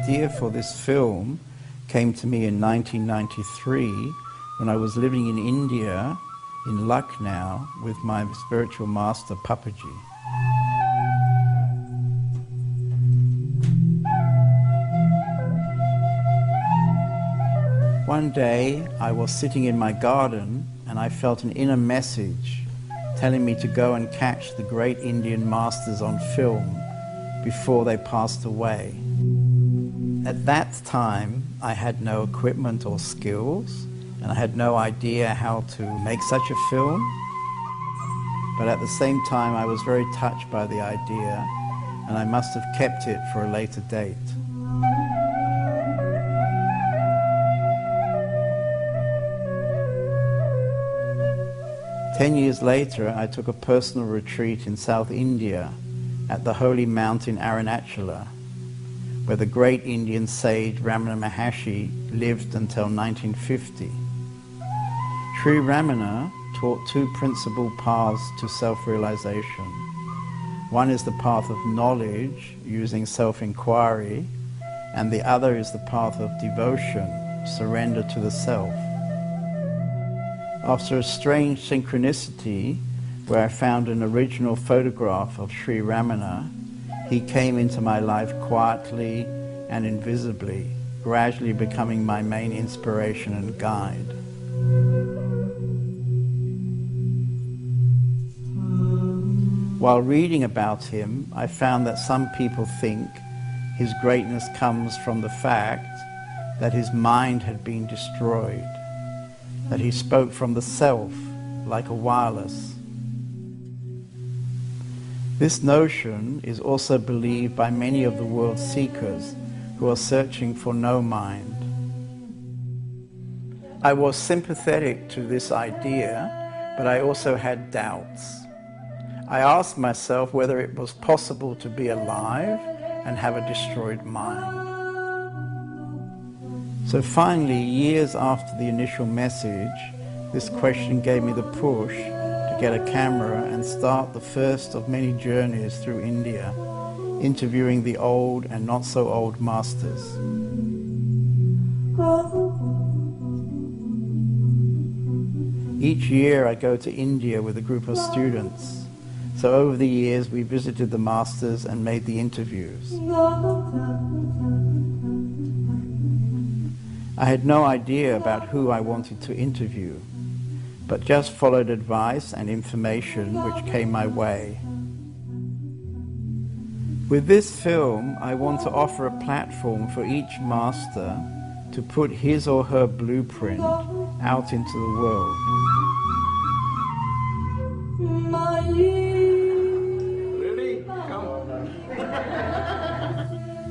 idea for this film came to me in 1993 when I was living in India, in Lucknow, with my spiritual master Papaji. One day I was sitting in my garden and I felt an inner message telling me to go and catch the great Indian masters on film before they passed away. At that time, I had no equipment or skills, and I had no idea how to make such a film. But at the same time, I was very touched by the idea, and I must have kept it for a later date. Ten years later, I took a personal retreat in South India at the holy mountain Arunachala, where the great Indian sage Ramana Maharshi lived until 1950. Sri Ramana taught two principal paths to self-realization. One is the path of knowledge, using self-inquiry, and the other is the path of devotion, surrender to the self. After a strange synchronicity, where I found an original photograph of Sri Ramana, he came into my life quietly and invisibly, gradually becoming my main inspiration and guide. While reading about him, I found that some people think his greatness comes from the fact that his mind had been destroyed, that he spoke from the self like a wireless. This notion is also believed by many of the world's seekers who are searching for no mind. I was sympathetic to this idea, but I also had doubts. I asked myself whether it was possible to be alive and have a destroyed mind. So finally, years after the initial message, this question gave me the push to get a camera and start the first of many journeys through India, interviewing the old and not so old masters. Each year I go to India with a group of students. So over the years we visited the masters and made the interviews. I had no idea about who I wanted to interview, but just followed advice and information which came my way. With this film, I want to offer a platform for each master to put his or her blueprint out into the world. Ready? Come.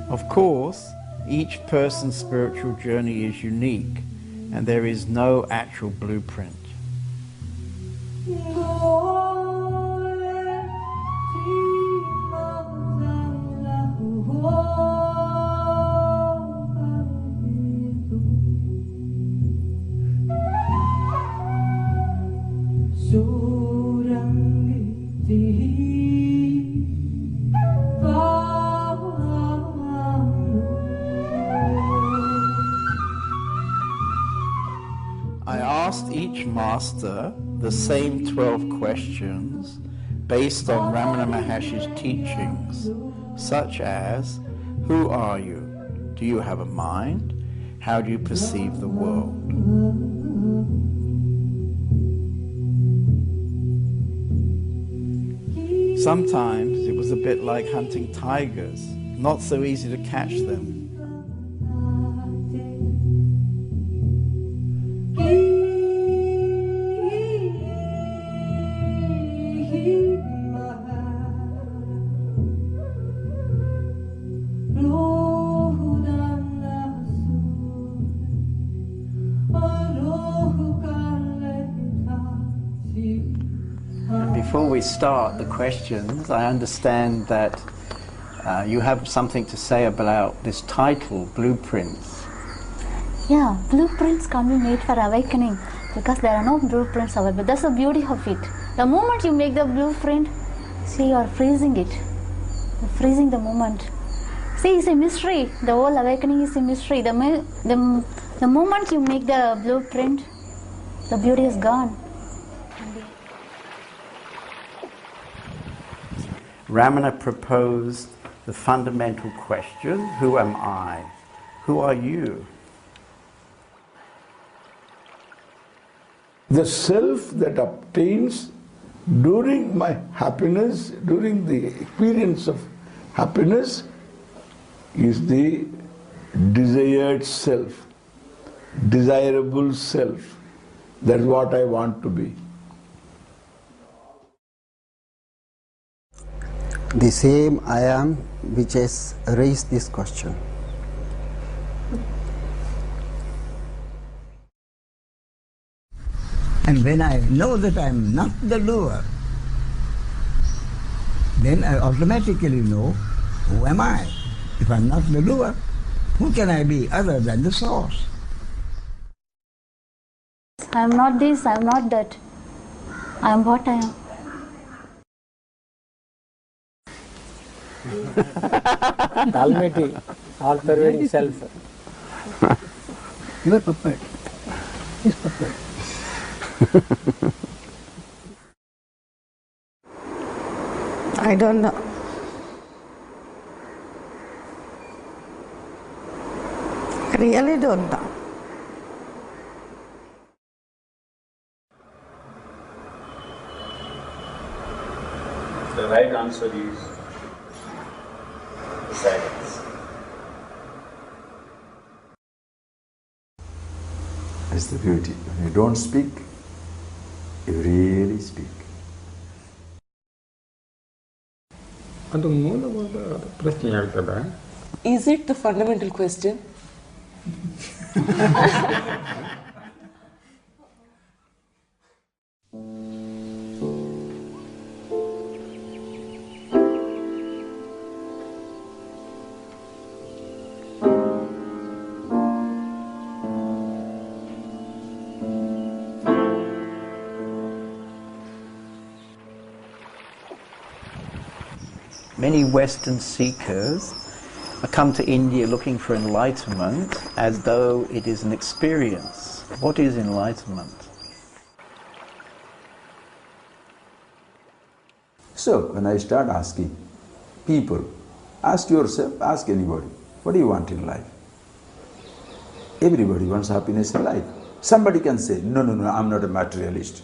Of course, each person's spiritual journey is unique, and there is no actual blueprint. I asked each master the same 12 questions based on Ramana Maharshi's teachings, such as, who are you? Do you have a mind? How do you perceive the world? Sometimes it was a bit like hunting tigers, not so easy to catch them. Before we start the questions, I understand that you have something to say about this title, Blueprints. Yeah, blueprints can't be made for awakening because there are no blueprints available. That's the beauty of it. The moment you make the blueprint, see, you are freezing it. You're freezing the moment. See, it's a mystery. The whole awakening is a mystery. The moment you make the blueprint, the beauty is gone. Ramana proposed the fundamental question, who am I? Who are you? The self that obtains during my happiness, during the experience of happiness, is the desired self, desirable self. That's what I want to be. The same I am which has raised this question. And when I know that I am not the doer, then I automatically know, who am I? If I am not the doer, who can I be other than the source? I am not this, I am not that. I am what I am. The Almighty, all-pervading self. You are puppet. He's puppet. I don't know. Really don't know. The right answer is silence. That's the beauty. When you don't speak, you really speak. Is it the fundamental question? Many Western seekers come to India looking for enlightenment as though it is an experience. What is enlightenment? So, when I start asking people, ask yourself, ask anybody, what do you want in life? Everybody wants happiness in life. Somebody can say, no, I'm not a materialist.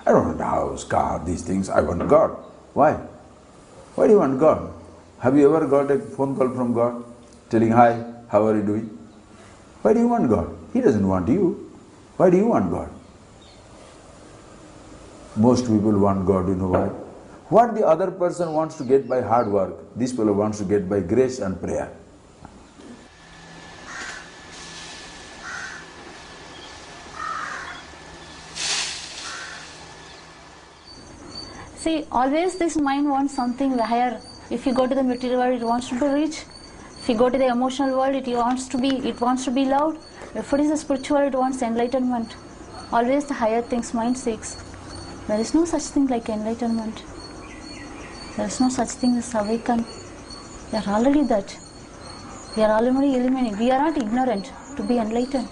I don't want a house, car, these things, I want God. Why? Why do you want God? Have you ever got a phone call from God telling, hi, how are you doing? Why do you want God? He doesn't want you. Why do you want God? Most people want God, you know why? What the other person wants to get by hard work, this fellow wants to get by grace and prayer. See, always this mind wants something higher. If you go to the material world, it wants to be rich. If you go to the emotional world, it wants to be loved. If it is a spiritual, it wants enlightenment. Always the higher things mind seeks. There is no such thing like enlightenment. There is no such thing as awaken. We are already that. We are already illuminated. We are not ignorant to be enlightened.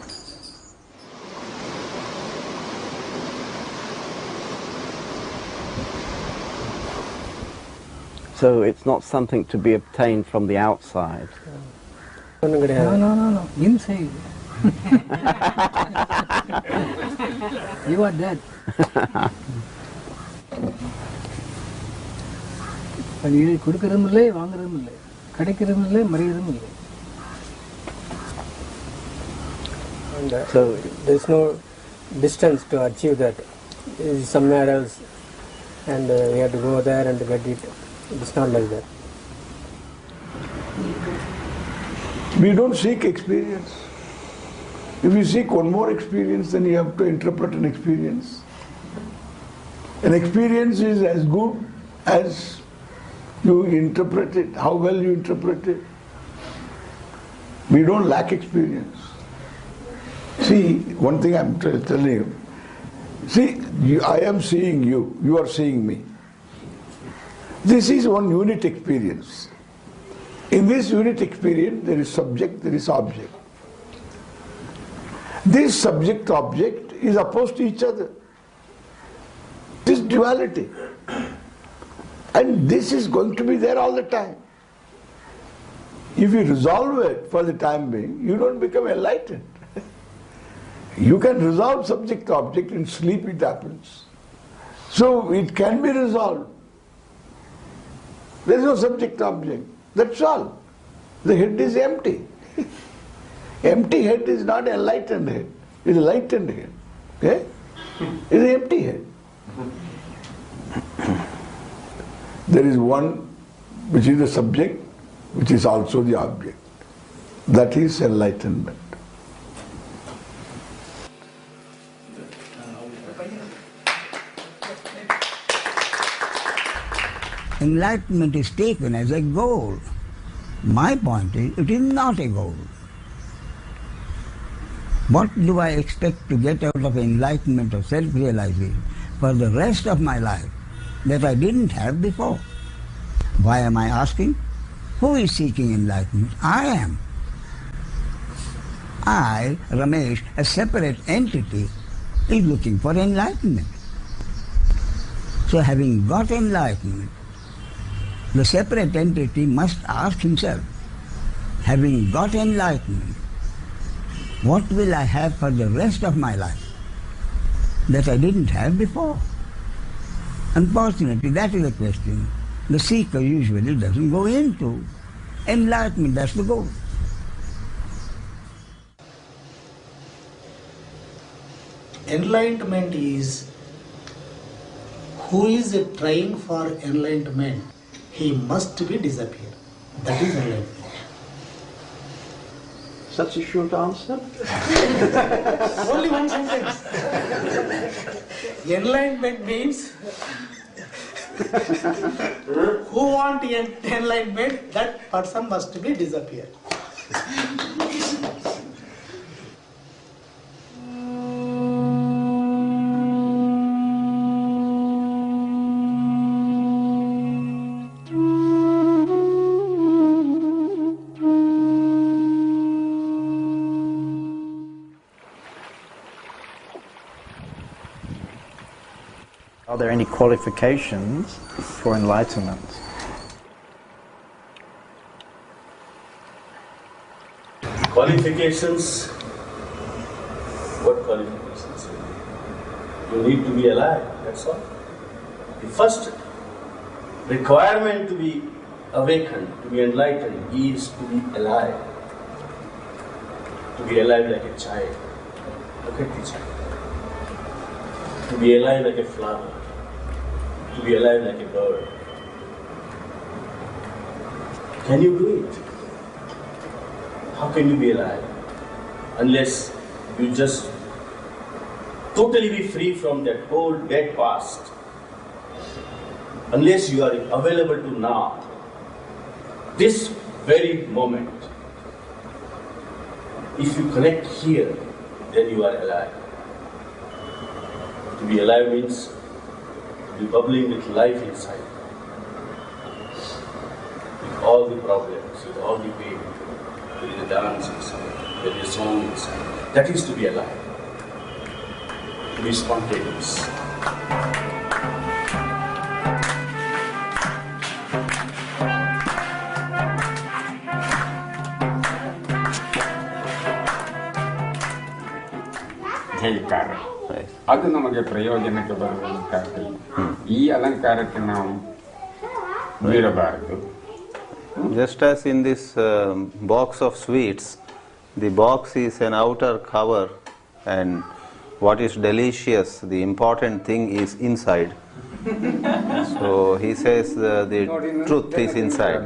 So it's not something to be obtained from the outside. No. Inside. You are dead. இது கொடுக்கறதும் இல்லை, வாங்குறதும் இல்லை, கிடைக்கிறதும் இல்லை, மறியதும் இல்லை. So there is no distance to achieve that. It is somewhere else, and we have to go there and get it. It's not like that. We don't seek experience. If you seek one more experience, then you have to interpret an experience. An experience is as good as you interpret it, how well you interpret it. We don't lack experience. See, one thing I'm telling you. See, I am seeing you, you are seeing me. This is one unit experience. In this unit experience, there is subject, there is object. This subject-object is opposed to each other. This duality. And this is going to be there all the time. If you resolve it for the time being, you don't become enlightened. You can resolve subject-object, in sleep it happens. So it can be resolved. There is no subject-object. That's all. The head is empty. Empty head is not enlightened head. It is lightened head. Okay? It is an empty head. There is one which is the subject, which is also the object. That is enlightenment. Enlightenment is taken as a goal. My point is, it is not a goal. What do I expect to get out of enlightenment or self-realization for the rest of my life that I didn't have before? Why am I asking? Who is seeking enlightenment? I am. I, Ramesh, a separate entity, is looking for enlightenment. So having got enlightenment, the separate entity must ask himself, having got enlightenment, what will I have for the rest of my life that I didn't have before? Unfortunately, that is the question the seeker usually doesn't go into. Enlightenment, that's the goal. Enlightenment is, who is trying for enlightenment, he must be disappear. That is enlightenment. Such a short answer? Only one sentence. Enlightenment means who want enlightenment, that person must be disappear. Are there any qualifications for enlightenment? Qualifications? What qualifications? You need to be alive, that's all. The first requirement to be awakened, to be enlightened, is to be alive. To be alive like a child. Look at the child. To be alive like a flower. To be alive like a bird. Can you do it? How can you be alive? Unless you just totally be free from that whole dead past. Unless you are available to now. This very moment. If you connect here, then you are alive. To be alive means to be bubbling with life inside. With all the problems, with all the pain. There is a dance inside, there is a song inside. That is to be alive. To be spontaneous. ಜೈಕಾರ ಅದು ನಮಗೆ ಪ್ರಯೋಜನಕ್ಕೆ ಬರುವಂತಹದ್ದು. ಈ ಅಲಂಕಾರಕ್ಕೆ ನಾವು ಬೀಳಬಾರದು. Just as in this box of sweets, the box is an outer cover and what is delicious, the important thing is inside. So he says the truth is inside.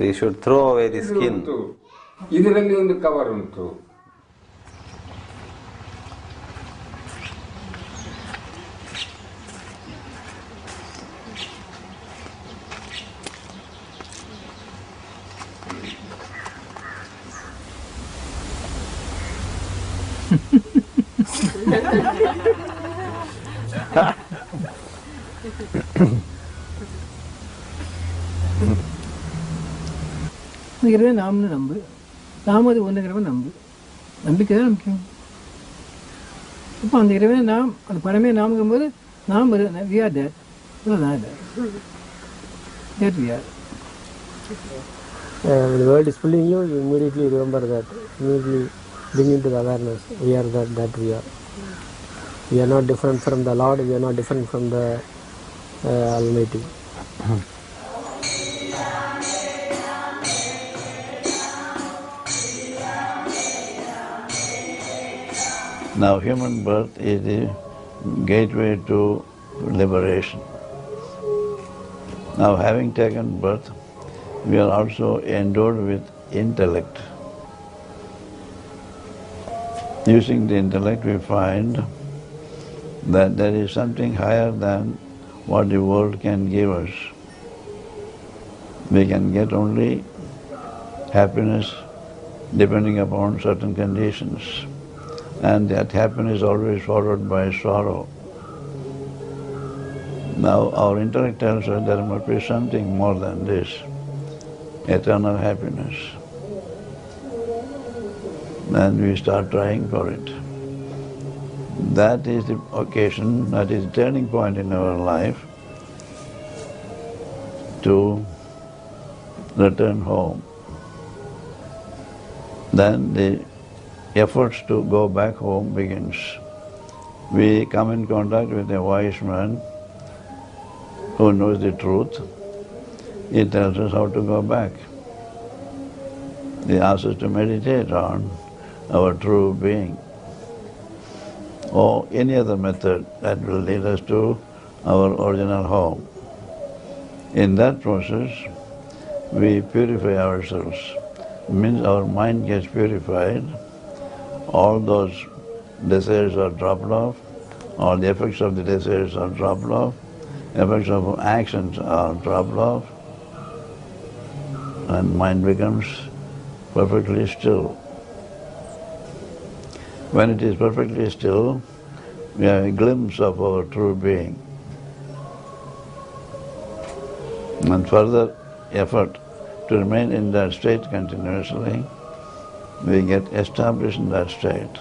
We should throw away the skin. ಇದರಲ್ಲಿ ಒಂದು cover ಉಂಟು. இறைவன் நாம்னு நம்பு, நாம் அது ஒன்றுங்கிறவன் நம்பு. நம்பிக்கை தான் முக்கியம். இப்போ அந்த இறைவனை நாம், அந்த பரமே நாம்ங்கும்போது நாம் வி ஆர் தேட், இவ்வளோதான் இல்லை that we are. When the world is pulling you, you immediately remember that, immediately bring into the awareness, we are that we are. We are not different from the Lord, we are not different from the Almighty. Now human birth is the gateway to liberation. Now having taken birth, we are also endowed with intellect. Using the intellect, we find that there is something higher than what the world can give us. We can get only happiness depending upon certain conditions, and that happiness is always followed by sorrow. Now our intellect tells us there must be something more than this, eternal happiness. And we start trying for it. That is the occasion, that is the turning point in our life to return home. Then the efforts to go back home begins. We come in contact with a wise man who knows the truth. He tells us how to go back. He asks us to meditate on our true being, or any other method that will lead us to our original home. In that process, we purify ourselves. Means our mind gets purified, all those desires are dropped off, all the effects of the desires are dropped off, effects of actions are dropped off, and mind becomes perfectly still. When it is perfectly still, we have a glimpse of our true being. And further effort to remain in that state continuously, we get established in that state,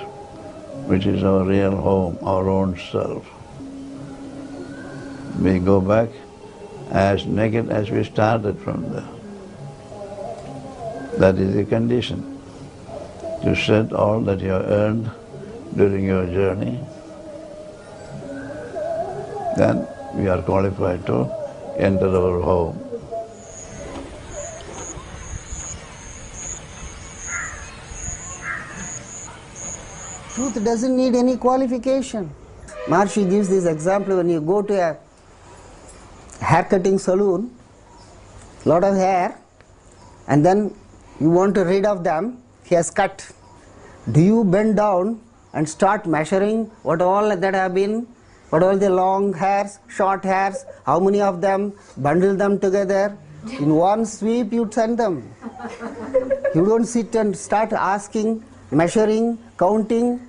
which is our real home, our own self. We go back as naked as we started from there. That is the condition, to shed all that you have earned during your journey. Then we are qualified to enter our home. Truth doesn't need any qualification. Maharshi gives this example when you go to a hair cutting salon, lot of hair, and then you want to rid of them, he has cut. Do you bend down and start measuring what all that have been, what all the long hairs, short hairs, how many of them, bundle them together, in one sweep you send them. You don't sit and start asking, measuring, counting,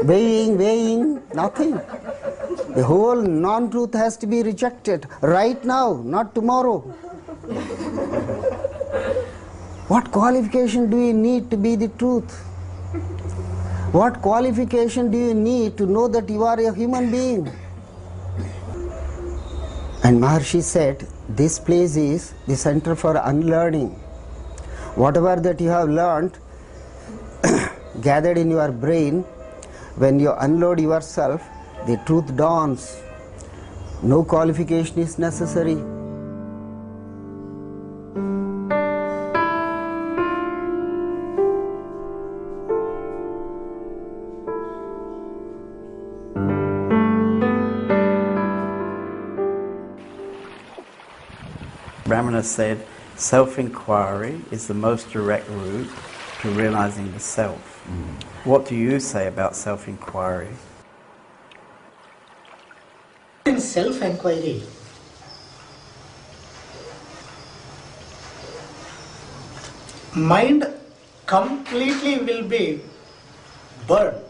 weighing, nothing. The whole non-truth has to be rejected right now, not tomorrow. What qualification do you need to be the truth? What qualification do you need to know that you are a human being? And Maharshi said, this place is the center for unlearning. Whatever that you have learned, gathered in your brain, when you unload yourself, the truth dawns. No qualification is necessary. Brahmana said, self-inquiry is the most direct route to realizing the self. What do you say about self-inquiry? In self-inquiry, mind completely will be burned.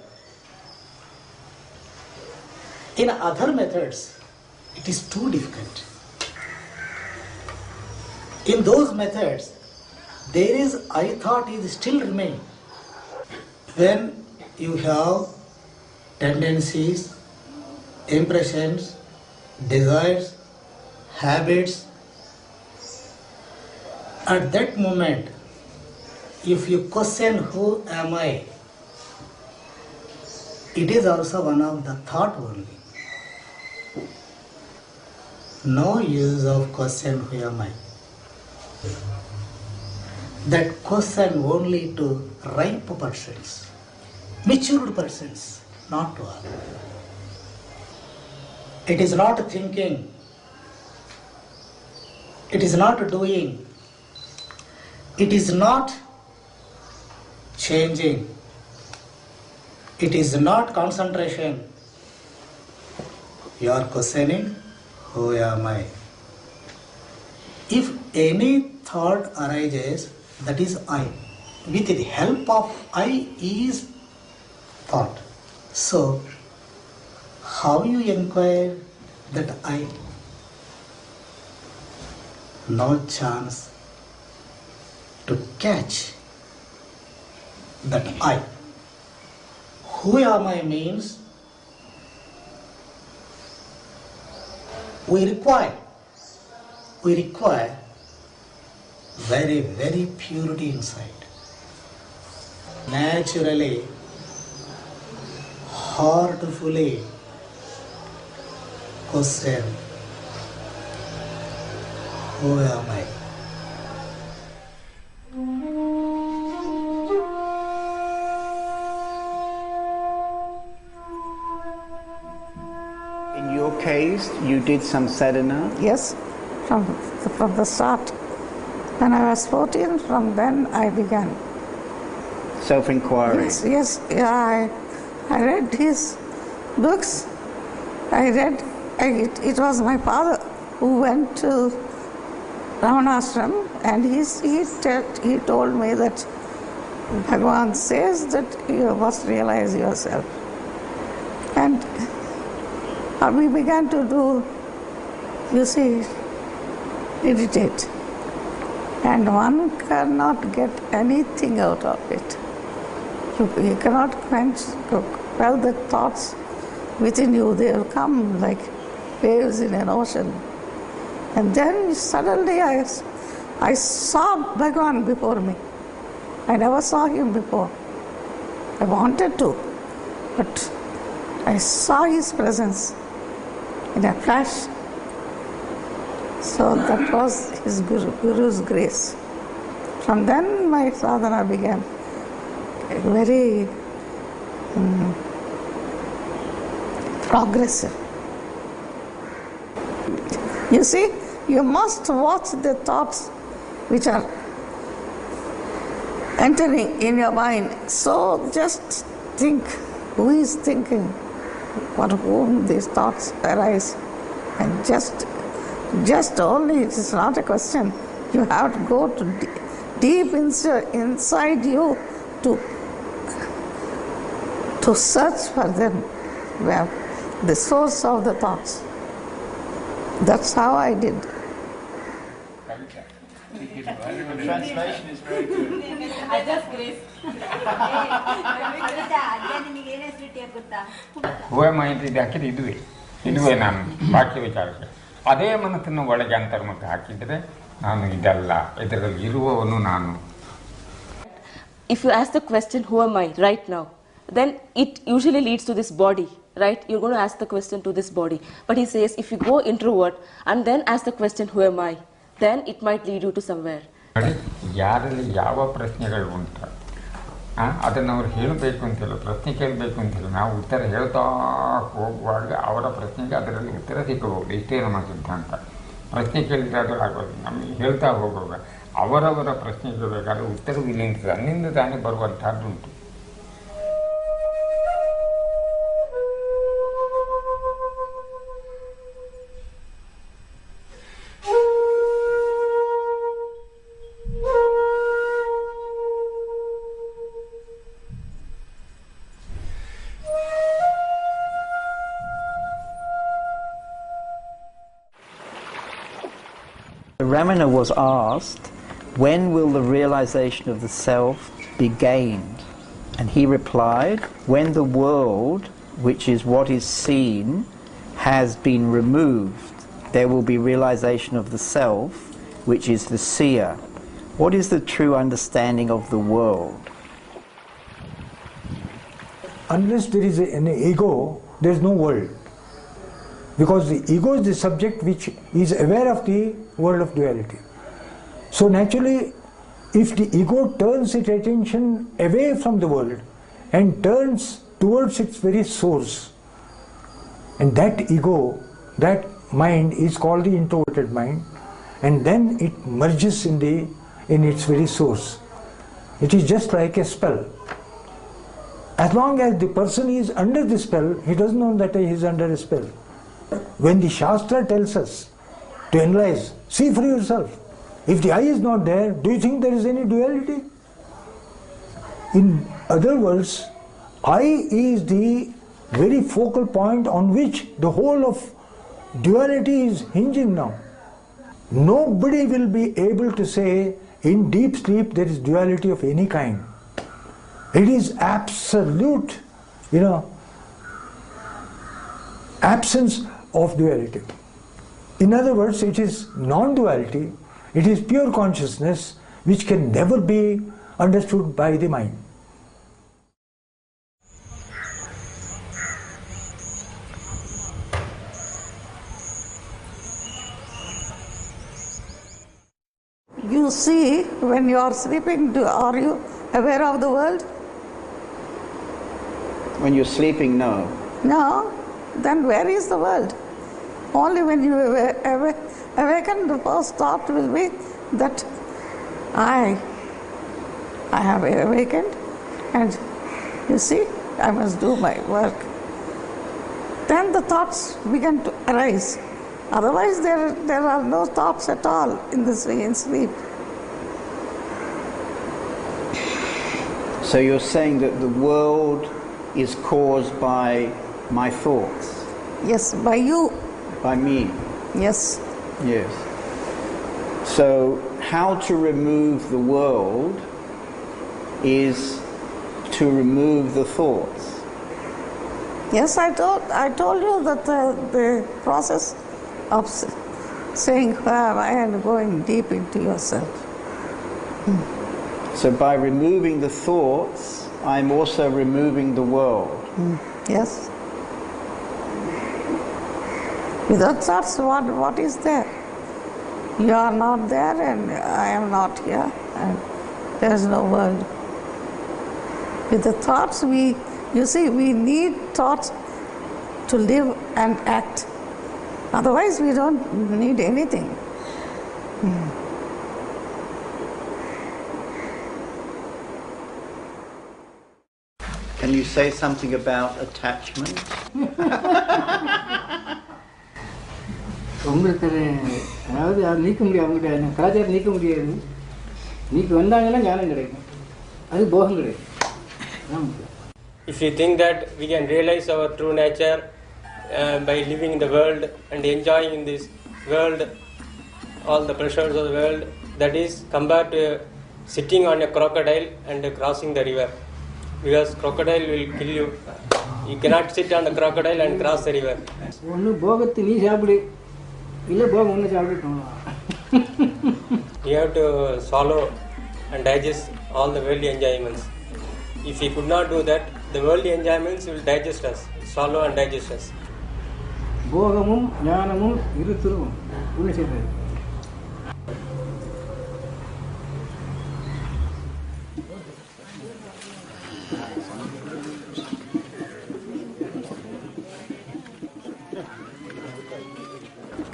In other methods, it is too difficult. In those methods, there is I thought is still remain. When you have tendencies, impressions, desires, habits, at that moment, if you question who am I, it is also one of the thought only. No use of question who am I. That question only to ripe persons, matured persons, not to all. It is not thinking, it is not doing, it is not changing, it is not concentration. You are questioning, who am I? If any thought arises, that is I. With the help of I is thought. So, how you inquire that I? No chance to catch that I. Who am I means we require very, very purity inside. Naturally, heartfully question, who am I? In your case, you did some sadhana? Yes, from the start. When I was 14, from then I began. Self-inquiry? Yes, yeah, I read his books. It was my father who went to Ramanashram, and he told me that Bhagavan says that you must realize yourself. And we began to do, you see, meditate. And one cannot get anything out of it. You cannot quell the thoughts within you. They will come like waves in an ocean. And then suddenly I saw Bhagavan before me. I never saw him before. I wanted to, but I saw his presence in a flash. So that was his Guru's grace. From then my sadhana began very progressive. You see, you must watch the thoughts which are entering in your mind. So just think, who is thinking, for whom these thoughts arise, and just only, it is not a question. You have to go to deep inside you to search for them, where the source of the thoughts. That's how I did. The translation is very good. I just grace. Who am I ಅಂತ ಹಾಕಿದ್ರೆ ಇದುವೇ ನಾನು ವಾಕ್ಯ ವಿಚಾರಕ್ಕೆ ಅದೇ ಮನಸ್ಸನ್ನು ಒಳಗೆ ಅಂತರ್ಮುಖ ಹಾಕಿದರೆ ನಾನು ಇದಲ್ಲ, ಇದರಲ್ಲಿ ಇರುವವನು ನಾನು. If you ask the question, who am I right now, then it usually leads to this body, right? You're going to ask the question to this body. But he says, if you go introvert and then ask the question, who am I, then it might lead you to somewhere. ಯಾರಲ್ಲಿ ಯಾವ ಪ್ರಶ್ನೆಗಳು ಉಂಟು ಅದನ್ನು ಅವ್ರು ಹೇಳಬೇಕು ಅಂತಿಲ್ಲ, ಪ್ರಶ್ನೆ ಕೇಳಬೇಕು ಅಂತಿಲ್ಲ. ನಾವು ಉತ್ತರ ಹೇಳ್ತಾ ಹೋಗುವಾಗ ಅವರ ಪ್ರಶ್ನೆಗೆ ಅದರಲ್ಲಿ ಉತ್ತರ ಸಿಕ್ಕಬಹುದು. ಇಷ್ಟೇ ನಮ್ಮ ಸಿದ್ಧಾಂತ. ಪ್ರಶ್ನೆ ಕೇಳಿದರೆ ಅದು ಆಗೋದು. ನಮಗೆ ಹೇಳ್ತಾ ಹೋಗುವಾಗ ಅವರವರ ಪ್ರಶ್ನೆ ಕೇಳಬೇಕಾದ್ರೆ ಉತ್ತರವಿಲ್ಲ ಅಂತ ಅನ್ನಿಂದ ತಾನೇ ಬರುವಂತಹದ್ದುಂಟು. Ramana was asked, when will the realization of the self be gained? And he replied, when the world, which is what is seen, has been removed, there will be realization of the self, which is the seer. What is the true understanding of the world? Unless there is an ego, there is no world. Because the ego is the subject which is aware of the world of duality. So naturally, if the ego turns its attention away from the world and turns towards its very source, and that ego, that mind is called the introverted mind, and then it merges in its very source. It is just like a spell. As long as the person is under the spell, he doesn't know that he is under a spell. When the Shastra tells us to analyze, see for yourself. If the I is not there, do you think there is any duality? In other words, I is the very focal point on which the whole of duality is hinging now. Nobody will be able to say in deep sleep there is duality of any kind. It is absolute, absence of duality. In other words, it is non-duality, it is pure consciousness which can never be understood by the mind. You see, when you are sleeping, are you aware of the world? When you're sleeping, no. No. Then where is the world? Only when you awaken, the first thought will be that I have awakened, and you see, I must do my work. Then the thoughts begin to arise. Otherwise, there are no thoughts at all in sleep. So you're saying that the world is caused by my thoughts? Yes, by you. By me? Yes. Yes. So how to remove the world is to remove the thoughts? Yes, I told you that the process of saying and going deep into yourself. So by removing the thoughts, I'm also removing the world. Yes. Without thoughts, what is there? You are not there and I am not here, and there is no world. With the thoughts, we need thoughts to live and act. Otherwise, we don't need anything. Can you say something about attachment? உங்களுக்கு அதாவது அது நீக்க முடியாது, அவங்ககிட்ட கலாச்சாரம் நீக்க முடியாது. நீக்க வந்தாங்கன்னா ஞானம் கிடைக்கும், அது போகம் கிடைக்கும். If you think that we can realize our true nature by living in the world and enjoying in this world all the pleasures of the world, that is compared to sitting on a crocodile and crossing the river, because crocodile will kill you. You cannot sit on the crocodile and cross the river. ஒன்று போகத்தை நீ சாப்பிடு, இல்லை போகம் ஒன்று சாப்பிட்டு. You have to swallow and digest all the worldly enjoyments. If we could not do that, the worldly enjoyments will digest us, swallow and digest us. போகமும் ஞானமும் இருத்துரும் ஒன்று சேர்ந்தது.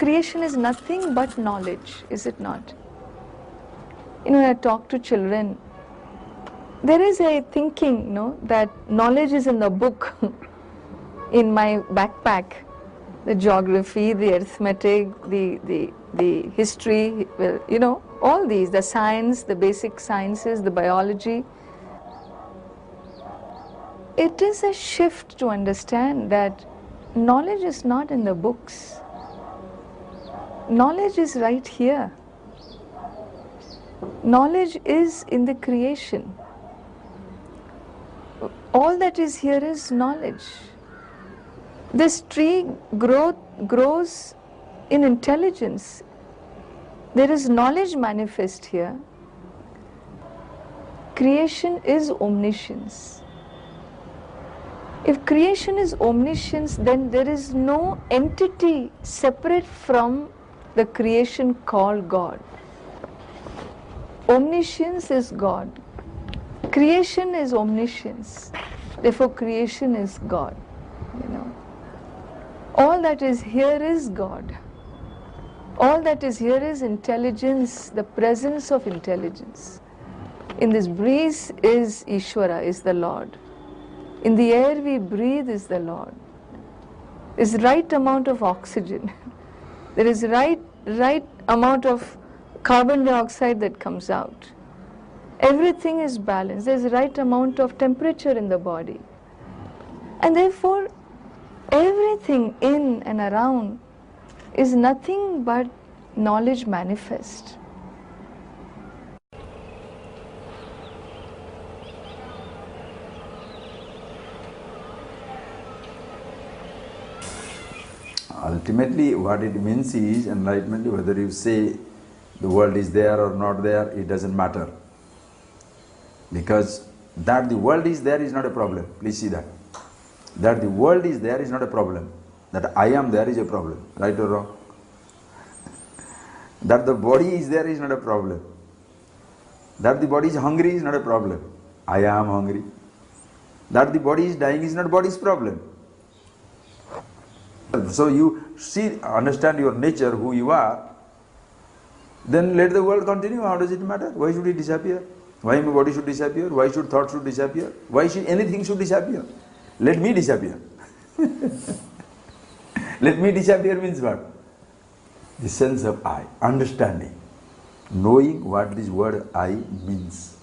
Creation is nothing but knowledge, is it not? When I talk to children, there is a thinking, that knowledge is in the book, in my backpack. The geography, the arithmetic, the history, all these, the science, the basic sciences, the biology. It is a shift to understand that knowledge is not in the books. Knowledge is right here, knowledge is in the creation. All that is here is knowledge. This tree grows in intelligence. There is knowledge manifest here. Creation is omniscience. If creation is omniscience, then there is no entity separate from the creation called God. Omniscience is God. Creation is omniscience. Therefore, creation is God. You know, all that is here is God. All that is here is intelligence, the presence of intelligence. In this breeze is Ishvara, is the Lord. In the air we breathe is the Lord. There is right amount of oxygen. There is right amount of carbon dioxide that comes out. Everything is balanced. There is right amount of temperature in the body. And therefore, everything in and around is nothing but knowledge manifest. Ultimately, what it means is enlightenment. Whether you say the world is there or not there, it doesn't matter. Because that the world is there is not a problem. Please see that. That the world is there is not a problem. That I am there is a problem. Right or wrong? That the body is there is not a problem. That the body is hungry is not a problem. I am hungry. That the body is dying is not body's problem. So you see, understand your nature, who you are, then let the world continue. How does it matter? Why should it disappear? Why my body should disappear? Why should thought should disappear? Why should anything should disappear? Let me disappear. Let me disappear means what? The sense of I, understanding, knowing what this word I means.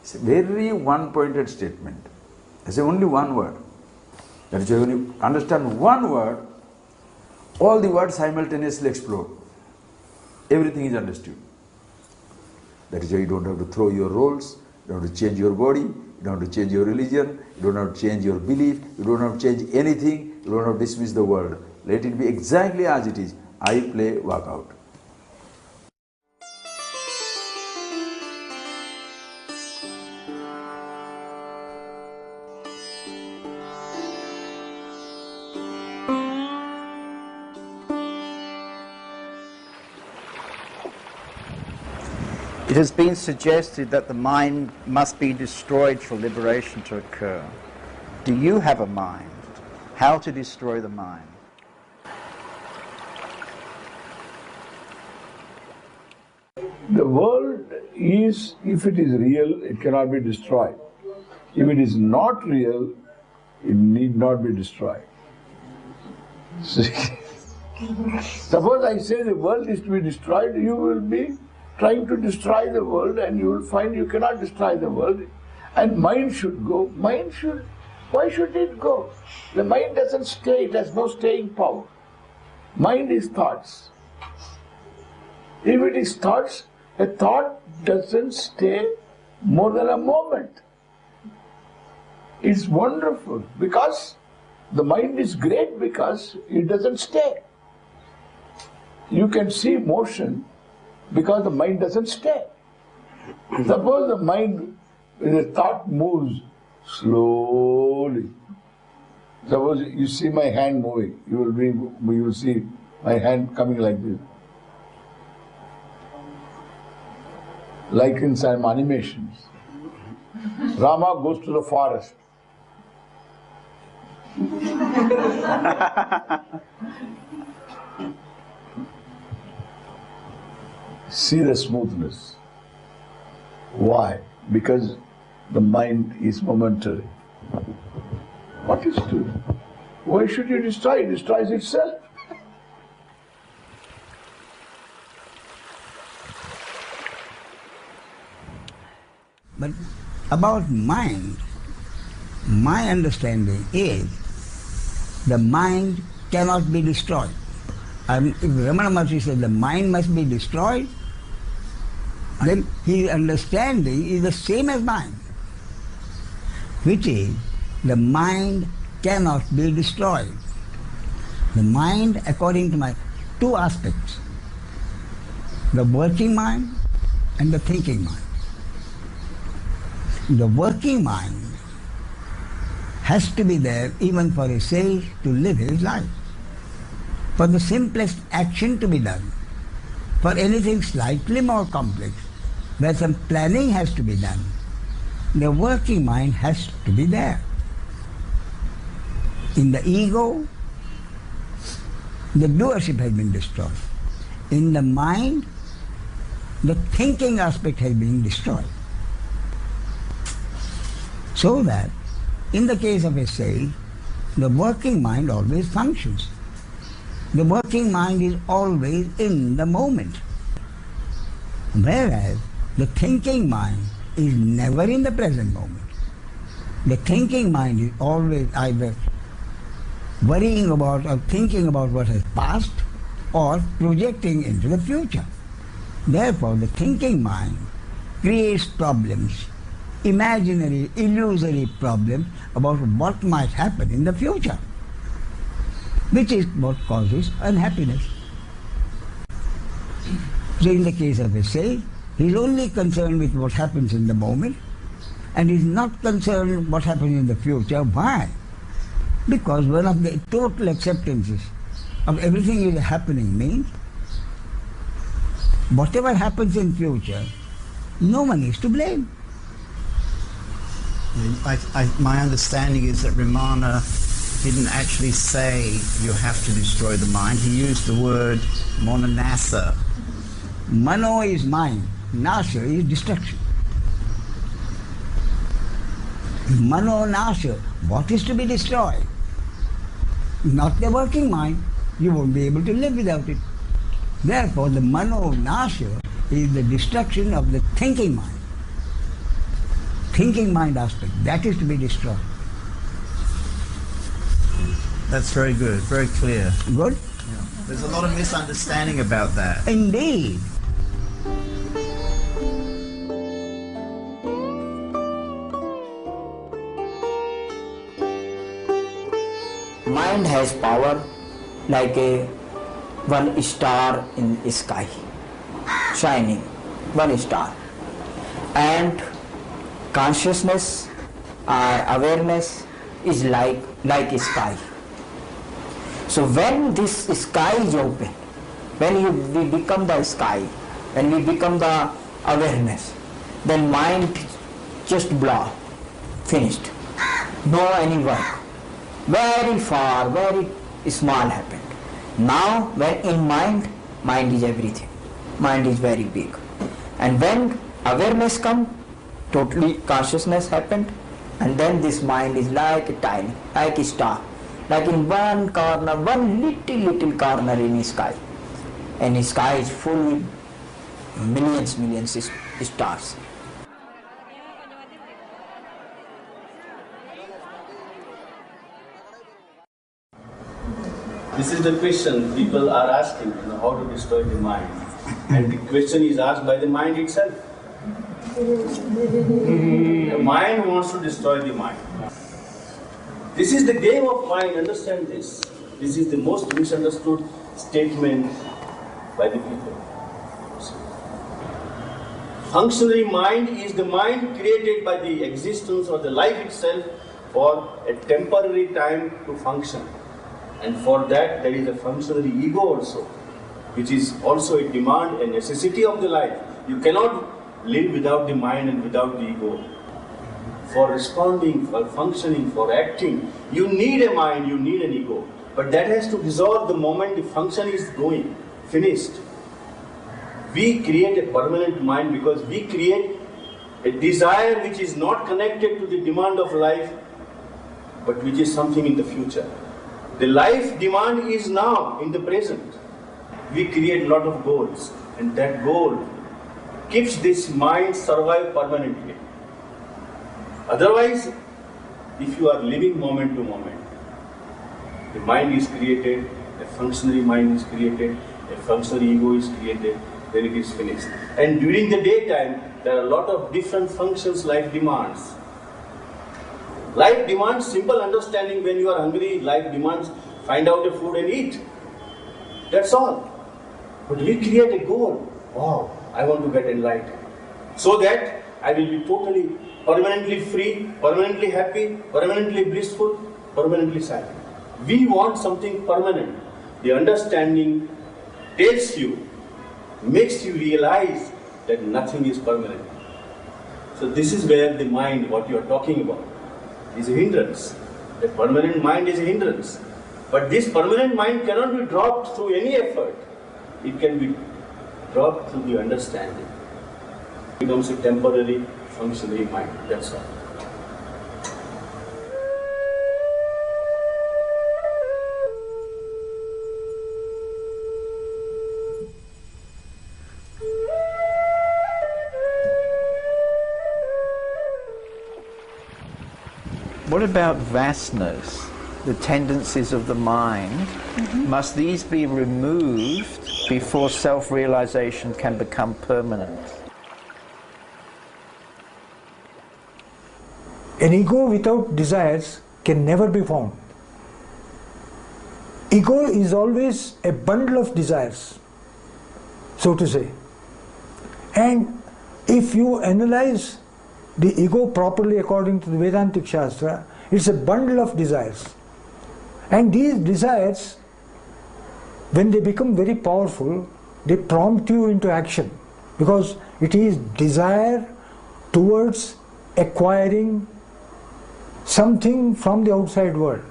It's a very one-pointed statement. It's only one word. That is why when you understand one word, all the words simultaneously explode. Everything is understood. That is why you don't have to throw your roles, you don't have to change your body, you don't have to change your religion, you don't have to change your belief, you don't have to change anything, you don't have to dismiss the world. Let it be exactly as it is. I play, walk out. It has been suggested that the mind must be destroyed for liberation to occur. Do you have a mind? How to destroy the mind? The world is, if it is real, it cannot be destroyed. If it is not real, it need not be destroyed. Suppose I say the world is to be destroyed, you will be trying to destroy the world, and you will find you cannot destroy the world. And mind should go. Why should it go? The mind doesn't stay, it has no staying power. Mind is thoughts. If it is thoughts, a thought doesn't stay more than a moment. It's wonderful because the mind is great because it doesn't stay. You can see motion because the mind doesn't stay. Suppose the mind, the thought moves slowly. Suppose you see my hand moving, you will see my hand coming like this. Like in some animations. Rama goes to the forest. See the smoothness. Why? Because the mind is momentary. What is to do? Why should you destroy? It destroys itself. But about mind, my understanding is the mind cannot be destroyed. If Ramana Maharshi said the mind must be destroyed, then his understanding is the same as mine, which is the mind cannot be destroyed. The mind, according to my two aspects, the working mind and the thinking mind. The working mind has to be there even for a sage to live his life, for the simplest action to be done, for anything slightly more complex, where some planning has to be done. The working mind has to be there. In the ego, the doership has been destroyed. In the mind, the thinking aspect has been destroyed. So that, in the case of a sage, the working mind always functions. The working mind is always in the moment. Whereas the thinking mind is never in the present moment. The thinking mind is always either worrying about or thinking about what has passed or projecting into the future. Therefore, the thinking mind creates problems, imaginary, illusory problems about what might happen in the future, which is what causes unhappiness. So in the case of a sage, he is only concerned with what happens in the moment and is not concerned with what happens in the future. Why? Because one of the total acceptances of everything that is happening means whatever happens in future, no one is to blame. My understanding is that Ramana didn't actually say you have to destroy the mind. He used the word mononasa. Mano is mind, nasa is destruction. Mano nasa, what is to be destroyed? Not the working mind. You won't be able to live without it. Therefore, the mano nasa is the destruction of the thinking mind. Thinking mind aspect, that is to be destroyed. That's very good, very clear. Good? Yeah. There's a lot of misunderstanding about that. Indeed. Mind has power like a one star in the sky, shining, one star. And consciousness or awareness is like a sky. So when this sky is open, when we become the sky, when we become the awareness, then mind just blow, finished. No any work. Very far, very small happened. Now when in mind is everything. Mind is very big. And when awareness comes, totally consciousness happened, and then this mind is like a tiny, like a star, like in one corner, one little corner in the sky. And the sky is full with millions stars. This is the question people are asking, how to destroy the mind. And the question is asked by the mind itself. The mind wants to destroy the mind. This is the game of mind, understand this. This is the most misunderstood statement by the people. Functionary mind is the mind created by the existence or the life itself for a temporary time to function. And for that there is a functionary ego also, which is also a demand, a necessity of the life. You cannot live without the mind and without the ego. For responding, for functioning, for acting, you need a mind, you need an ego. But that has to dissolve the moment the function is going, finished. We create a permanent mind because we create a desire which is not connected to the demand of life, but which is something in the future. The life demand is now, in the present. We create a lot of goals, and that goal keeps this mind survive permanently. Otherwise, if you are living moment to moment, the mind is created, a functionary mind is created, a functionary ego is created, then it is finished. And during the daytime, there are a lot of different functions life demands. Life demands simple understanding. When you are hungry, life demands find out a food and eat. That's all. But we create a goal. Wow, I want to get enlightened. So that I will be totally, permanently free, permanently happy, permanently blissful, permanently silent. We want something permanent. The understanding tells you, makes you realize that nothing is permanent. So this is where the mind, what you are talking about, is a hindrance. The permanent mind is a hindrance. But this permanent mind cannot be dropped through any effort. It can be dropped through the understanding. It becomes a temporary, functionary mind. That's all. What about vasanas, the tendencies of the mind? Must these be removed before self-realization can become permanent? An ego without desires can never be found. Ego is always a bundle of desires, so to say. And if you analyze the ego properly according to the Vedantic Shastra, it's a bundle of desires. And these desires, when they become very powerful, they prompt you into action, because it is desire towards acquiring something from the outside world.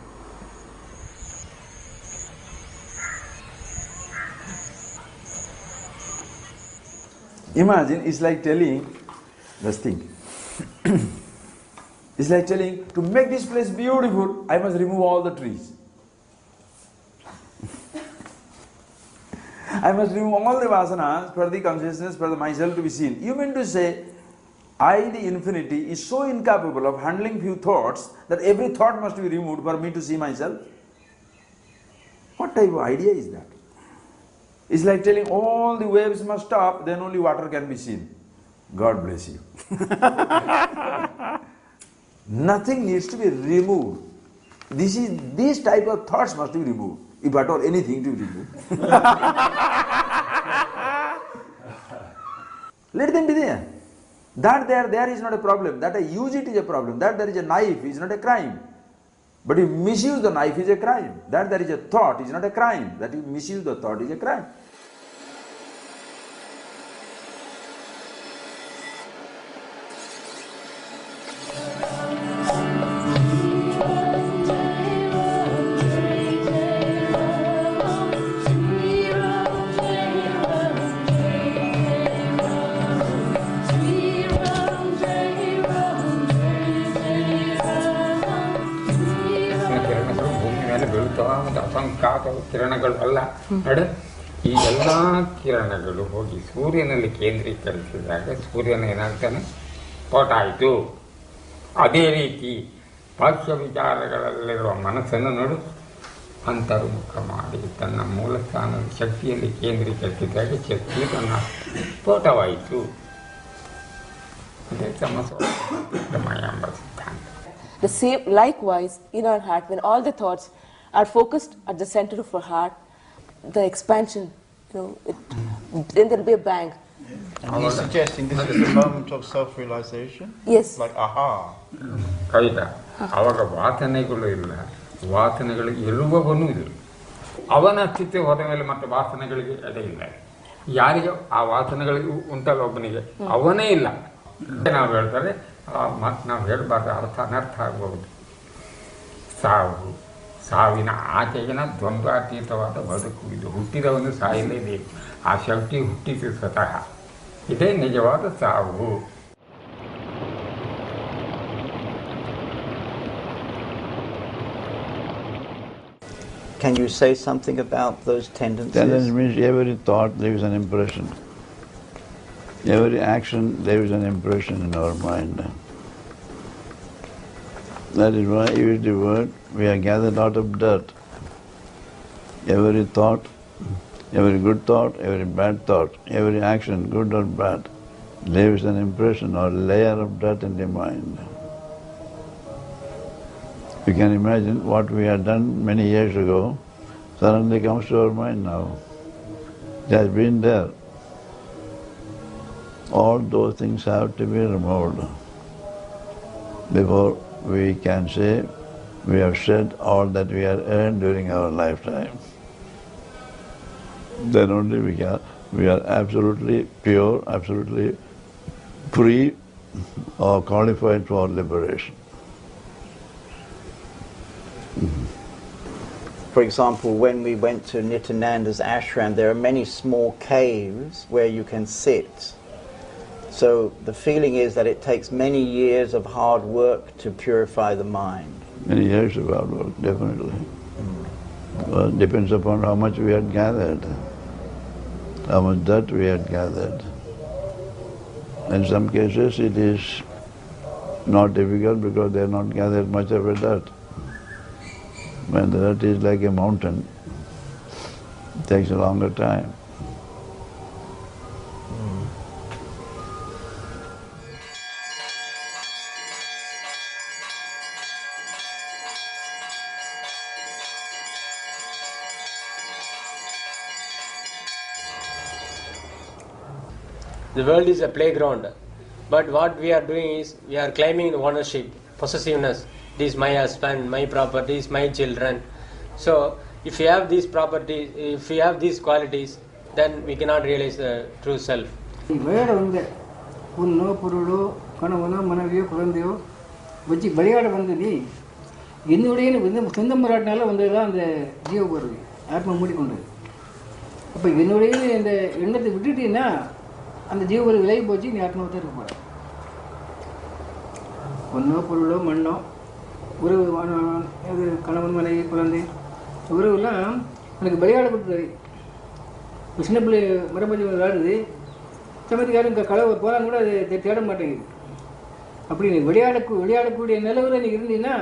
Imagine, it's like telling this thing. It's like telling, to make this place beautiful, I must remove all the trees. I must remove all the vasanas for the consciousness, for the myself to be seen. You mean to say, I, the infinity, is so incapable of handling few thoughts that every thought must be removed for me to see myself? What type of idea is that? It's like telling all the waves must stop, then only water can be seen. God bless you. Nothing needs to be removed. These type of thoughts must be removed, if at all anything to be removed. Let them be there. That there is not a problem. That I use it is a problem. That there is a knife is not a crime. But you misuse the knife is a crime. That there is a thought is not a crime. That you misuse the thought is a crime. ಕಿರಣಗಳು ಅಲ್ಲ ನೋಡಿ, ಈ ಎಲ್ಲ ಕಿರಣಗಳು ಹೋಗಿ ಸೂರ್ಯನಲ್ಲಿ ಕೇಂದ್ರೀಕರಿಸಿದಾಗ ಸೂರ್ಯನ ಏನಾಗ್ತಾನೆ, ಸ್ಫೋಟ ಆಯಿತು. ಅದೇ ರೀತಿ ಬಾಹ್ಯ ವಿಚಾರಗಳಲ್ಲಿರುವ ಮನಸ್ಸನ್ನು ನೋಡು, ಅಂತರ್ಮುಖ ಮಾಡಿ ತನ್ನ ಮೂಲ ಸ್ಥಾನದ ಶಕ್ತಿಯಲ್ಲಿ ಕೇಂದ್ರೀಕರಿಸಿದಾಗ ಶಕ್ತಿ ತನ್ನ ಸ್ಫೋಟವಾಯಿತು. ಅದೇ ಸಮಸ್ಯೆ ಎಂಬ ಸಿದ್ಧಾಂತ. The same, likewise, in our heart, when all the thoughts are focused at the center of our heart, the expansion, then there will be a bang. And you're suggesting this is the moment of self-realization? Yes. Like, aha. ಆಯ್ತಾ? ಆವಾಗ ವಾಸನೆಗಳು ಇಲ್ಲ, ವಾಸನೆಗಳು ಇರುವವನು ಇಲ್ಲ. ಅವನ ಅಸ್ತಿತ್ವ ಹೋದ ಮೇಲೆ ಮತ್ತೆ ವಾಸನೆಗಳಿಗೆ ಎಡೆ ಇಲ್ಲ. ಯಾರಿಗೆ ಆ ವಾಸನೆಗಳಿಗೆ ಉಂಟಲ್ಲ ಒಬ್ಬನಿಗೆ, ಅವನೇ ಇಲ್ಲ. ನಾವು ಹೇಳ್ತಾರೆ, ಮತ್ತು ನಾವು ಹೇಳಬಾರ್ದು, ಅನರ್ಥ ಆಗಬಹುದು. ಸಾವಿನ ಆಚೆಗಿನ ದ್ವಂದ್ವಾತೀತವಾದ ಬದುಕು ಇದು. ಹುಟ್ಟಿದವನು ಸಾಯಲೇಬೇಕು, ಆ ಶಕ್ತಿ ಹುಟ್ಟಿಸಿ ಸ್ವತಃ. ಇದೇ ನಿಜವಾದ ಸಾವು. Can you say something about those tendencies? Tendency means every thought leaves an impression. Every action leaves an impression in our mind. That is why I use the word, we are gathered out of dirt. Every thought Every good thought, every bad thought, every action, good or bad, leaves an impression or layer of dirt in the mind. You can imagine what we had done many years ago suddenly comes to our mind now. It has been there. All those things have to be removed before we can say we have shed all that we have earned during our lifetime. Then only we are absolutely pure, absolutely free or qualified for liberation. For example, when we went to Nityananda's ashram, there are many small caves where you can sit. So the feeling is that it takes many years of hard work to purify the mind. Many years of hard work, definitely. Well, it depends upon how much we had gathered, how much dirt we had gathered. In some cases it is not difficult because they have not gathered much of a dirt. When the dirt is like a mountain, it takes a longer time. The world is a playground, but what we are doing is we are claiming ownership, possessiveness. This is my husband, my properties, my children. So if you have these properties, if you have these qualities, then we cannot realize the true self. விளையாட வந்து பொண்ணோ பொருளோ கணவனோ மனைவியோ குழந்தையோ வச்சு விளையாட வந்து நீ என்னுடைய வந்து சொந்த மராட்டினால வந்ததுதான் அந்த ஜீவ பொருள் ஆத்மா மூடிக்கொண்டது. அப்போ என்னுடைய இந்த எண்ணத்தை விட்டுட்டீங்கன்னா அந்த ஜீவ பொருள் விலகி போச்சு, நீ ஆத்மாவை தான் இருக்க போகிற. பொண்ணோ பொருளோ மண்ணோ உறவு அது கணவன் மனைவி குழந்தை உறவுலாம் எனக்கு விளையாடப்பட்டது. சின்ன பிள்ளை மரபதி விளையாடுது, சமயத்துக்காரும் கலவை போகிறாங்க கூட அது தேட மாட்டேங்குது. அப்படி நீ விளையாடக்கூடிய நிலவில் நீ இருந்தீங்கன்னா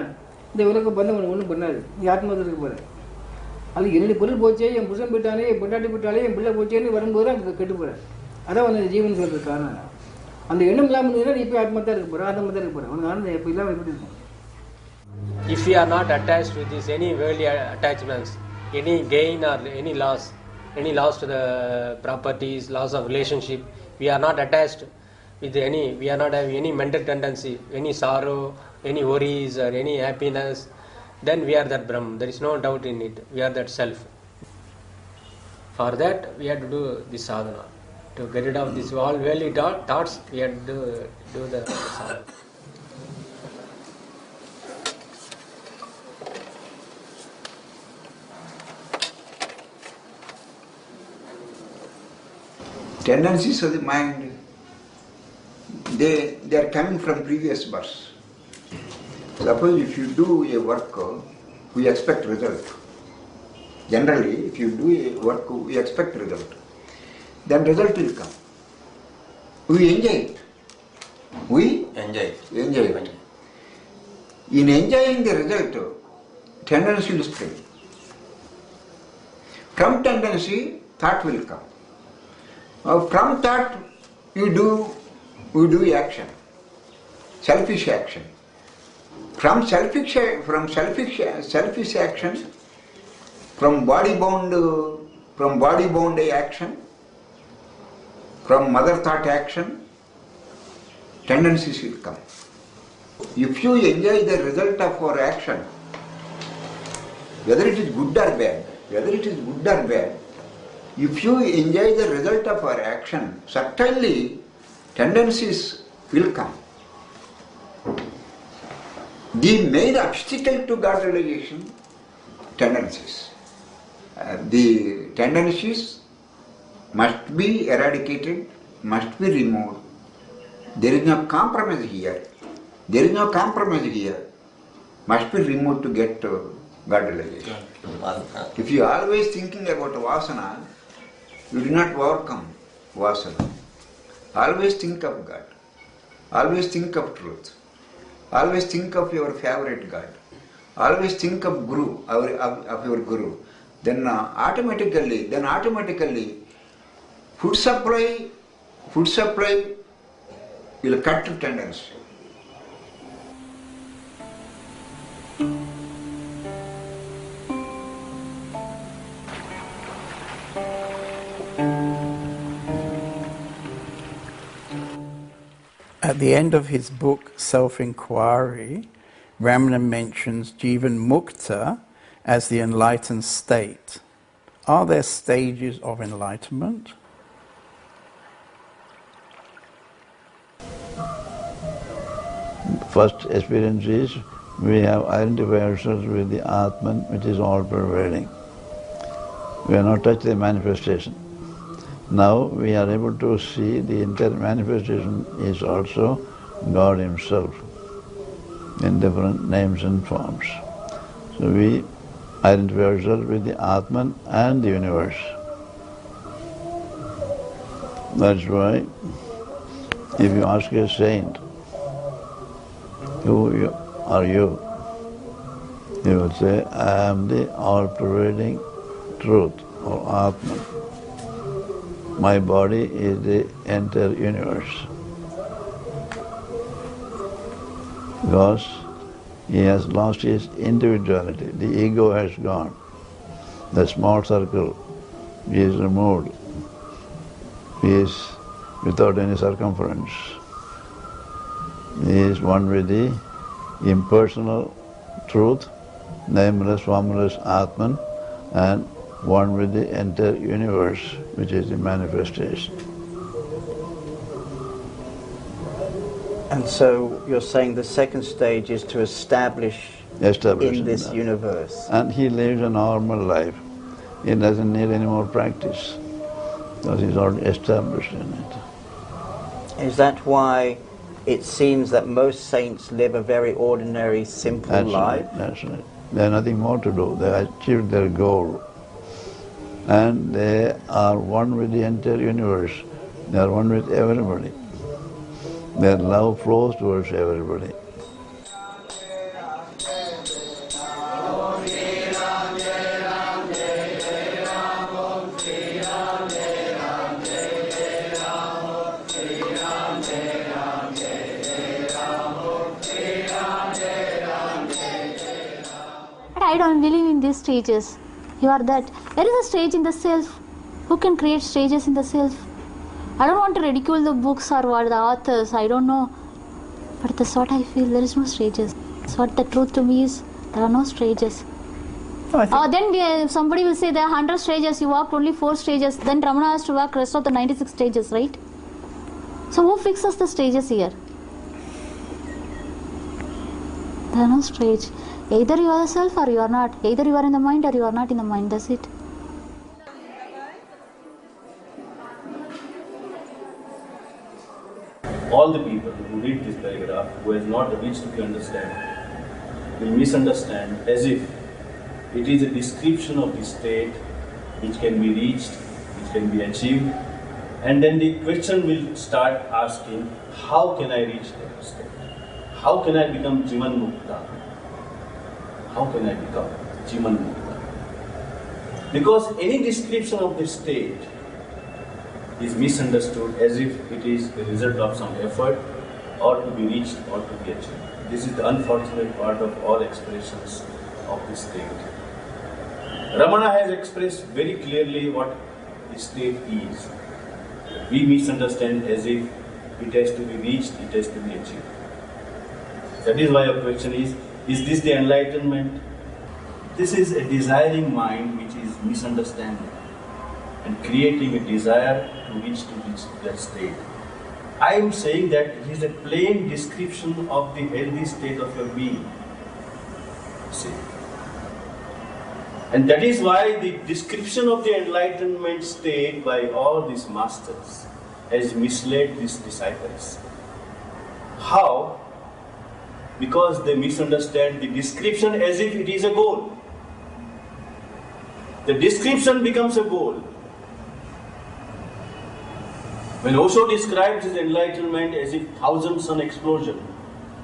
இந்த உலக பந்தம் ஒன்றும் பண்ணாது, நீ ஆத்மாவில் இருக்க போகிற. அது என்னுடைய பொருள் போச்சே, என் புருஷன் போயிட்டானே, என் பொண்டாட்டி போயிட்டாலே, என் பிள்ளை போச்சேன்னு வரும்போது தான் அங்கே கெட்டு போகிற. அதான் வந்து ஜீவன் சொல்கிறது காரணம். அந்த எண்ணம் இல்லாமல் இருந்ததுன்னா நீ இப்போ ஆத்மா தான் இருக்க போகிற, ஆத்மா தான் இருக்க போகிற. உனக்கு ஆனந்தம் எப்போ இல்லாமல் எப்படி இருக்கும்? If we are not attached with this any worldly attachments, any gain or any loss to the properties, loss of relationship, we are not attached with any, we are not having any mental tendency, any sorrow, any worries or any happiness, then we are that Brahman. There is no doubt in it. We are that self. For that we have to do this sadhana. To get rid of this all worldly thoughts, we have to do the sadhana. Tendencies of the mind, they are coming from previous births. Suppose if you do a work, we expect result. Generally, if you do a work, we expect result. Then result will come. We enjoy it. We enjoy it. In enjoying the result, tendency will spring. From tendency, thought will come. From thought, we do action, selfish action. From selfish action, from body bound action, from mother thought action, tendencies will come. If you enjoy the result of our action, whether it is good or bad, if you enjoy the result of our action, certainly tendencies will come. The main obstacle to God realization, tendencies. The tendencies must be eradicated, must be removed. There is no compromise here. Must be removed to get God realization. If you are always thinking about vasana, you do not overcome vasana. Always think of God. Always think of truth. Always think of your favorite God. Always think of Guru, of your Guru. then automatically food supply will cut to tendency. At the end of his book, Self-Inquiry, Ramana mentions Jivan Mukta as the enlightened state. Are there stages of enlightenment? First experience is we have identified ourselves with the Atman, which is all-pervading. We have not touched the manifestation. Now we are able to see the entire manifestation is also God Himself in different names and forms. So we identify ourselves with the Atman and the universe. That's why if you ask a saint, who are you? He will say, I am the all-pervading truth or Atman. My body is the entire universe. Because he has lost his individuality. The ego has gone. The small circle is removed. He is without any circumference. He is one with the impersonal truth, nameless, formless Atman, and one with the entire universe, which is the manifestation. And so you're saying the second stage is to establish in this universe. And he lives a normal life. He doesn't need any more practice because he's already established in it. Is that why it seems that most saints live a very ordinary, simple life? That's right. They have nothing more to do. They achieved their goal. And they are one with the entire universe. They are one with everybody. Their love flows towards everybody. But I don't believe in these stages. You are that. There is a stage in the self. Who can create stages in the self? I don't want to ridicule the books or what the authors, I don't know. But that's what I feel, there is no stages. That's what the truth to me is, there are no stages. Then somebody will say there are 100 stages, you walked only 4 stages, then Ramana has to walk rest of the 96 stages, right? So who fixes the stages here? There are no stage. Either you are the self or you are not. Either you are in the mind or you are not in the mind, that's it. All the people who read this paragraph, who has not reached to understand, will misunderstand as if it is a description of the state which can be reached, which can be achieved, and then the question will start asking, how can I reach that state? How can I become Jivan Mukta? How can I become Jivan Mukta? Because any description of the state is misunderstood as if it is the result of some effort or to be reached or to be achieved. This is the unfortunate part of all expressions of the state. Ramana has expressed very clearly what the state is. We misunderstand as if it has to be reached, it has to be achieved. That is why our question is this the enlightenment? This is a desiring mind which is misunderstanding and creating a desire to reach that state. I am saying that it is a plain description of the healthy state of your being. See? And that is why the description of the enlightenment state by all these masters has misled these disciples. How? Because they misunderstand the description as if it is a goal. The description becomes a goal. When Osho described his enlightenment as if 1,000-sun explosion,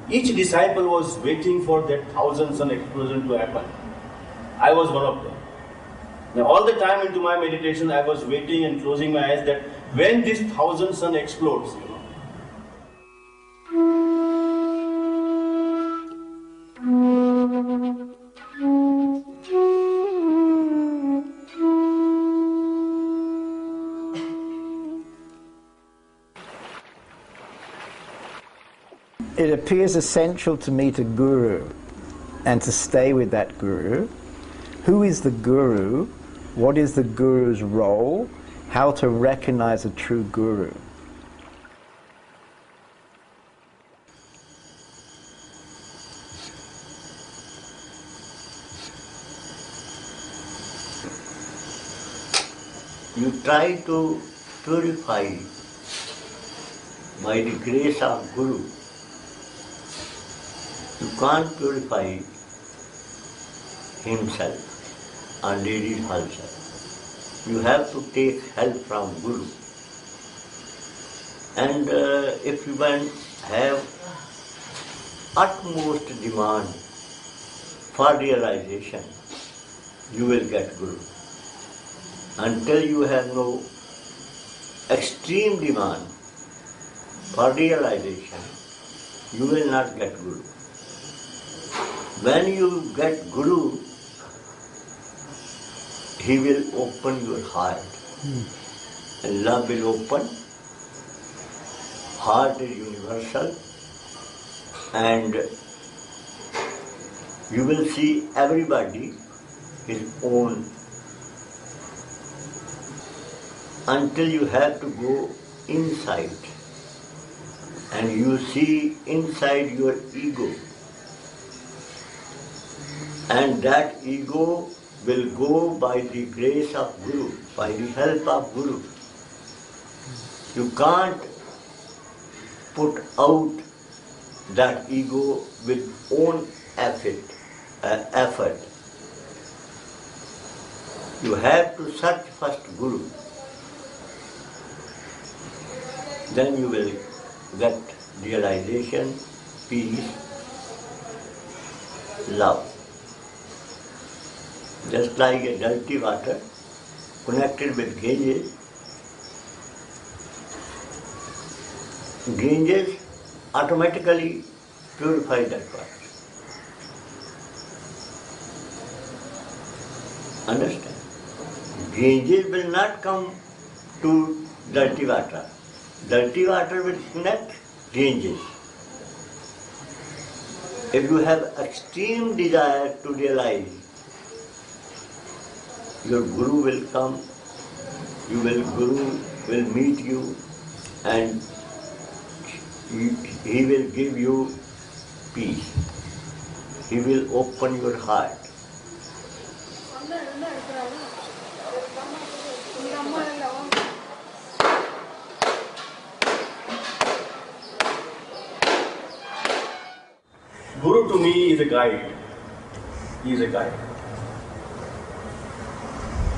each disciple was waiting for that 1,000-sun explosion to happen. I was one of them. Now, all the time into my meditation, I was waiting and closing my eyes that when this 1000 sun explodes, It appears essential to meet a guru and to stay with that guru. Who is the guru? What is the guru's role? How to recognize a true guru? You try to purify by the grace of Guru. You can't purify himself or lady herself. You have to take help from Guru. And if you have utmost demand for realization, you will get Guru. Until you have no extreme demand for realization, you will not get Guru. When you get Guru, he will open your heart. And love will open. Heart is universal. And you will see everybody his own. Until you have to go inside. And you see inside your ego. And that ego will go by the grace of Guru, by the help of Guru. You can't put out that ego with own effort. You have to search first Guru. Then you will get realization, peace, love. Just like a dirty water connected with Ganges. Ganges automatically purify that water. Understand? Ganges will not come to dirty water. Dirty water will connect Ganges. If you have extreme desire to realize, your Guru will come, Guru will meet you, and he will give you peace. He will open your heart. Guru to me is a guide. He is a guide.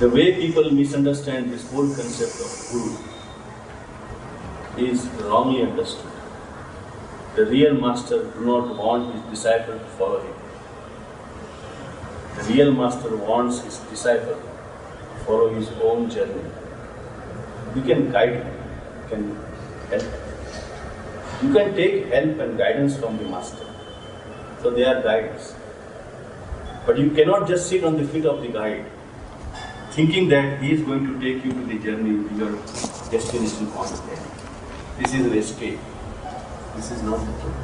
The way people misunderstand this whole concept of Guru is wrongly understood. The real master does not want his disciple to follow him. The real master wants his disciple to follow his own journey. You can guide him, you can help him. You can take help and guidance from the master. So they are guides. But you cannot just sit on the feet of the guide, thinking that he is going to take you to the journey to your destination point. This is an escape. This is not the truth.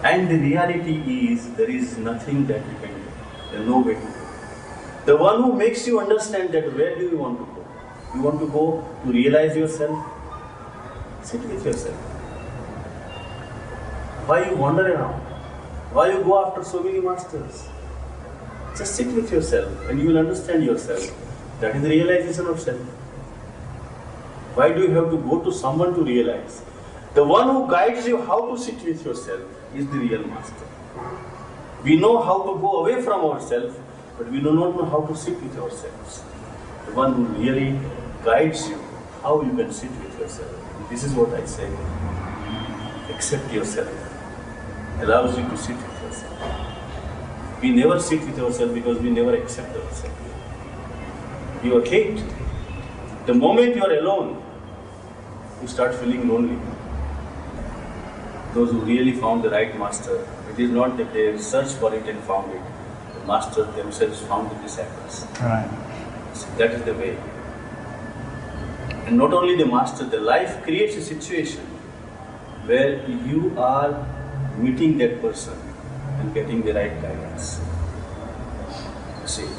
And the reality is, there is nothing that you can do. There is no way to go. The one who makes you understand that where do you want to go? You want to go to realize yourself? Sit with yourself. Why you wander around? Why you go after so many masters? Just sit with yourself and you will understand yourself. That is the realization of self. Why do you have to go to someone to realize? The one who guides you how to sit with yourself is the real master. We know how to go away from ourselves, but we do not know how to sit with ourselves. The one who really guides you how you can sit with yourself. This is what I say. Accept yourself. Allows you to sit with yourself. We never sit with ourselves because we never accept ourselves. you are hate. The moment you are alone, you start feeling lonely. Those who really found the right master, it is not that they searched for it and found it. The master themselves found the disciples. Right. So that is the way. And not only the master, the life creates a situation where you are meeting that person and getting the right guidance. See,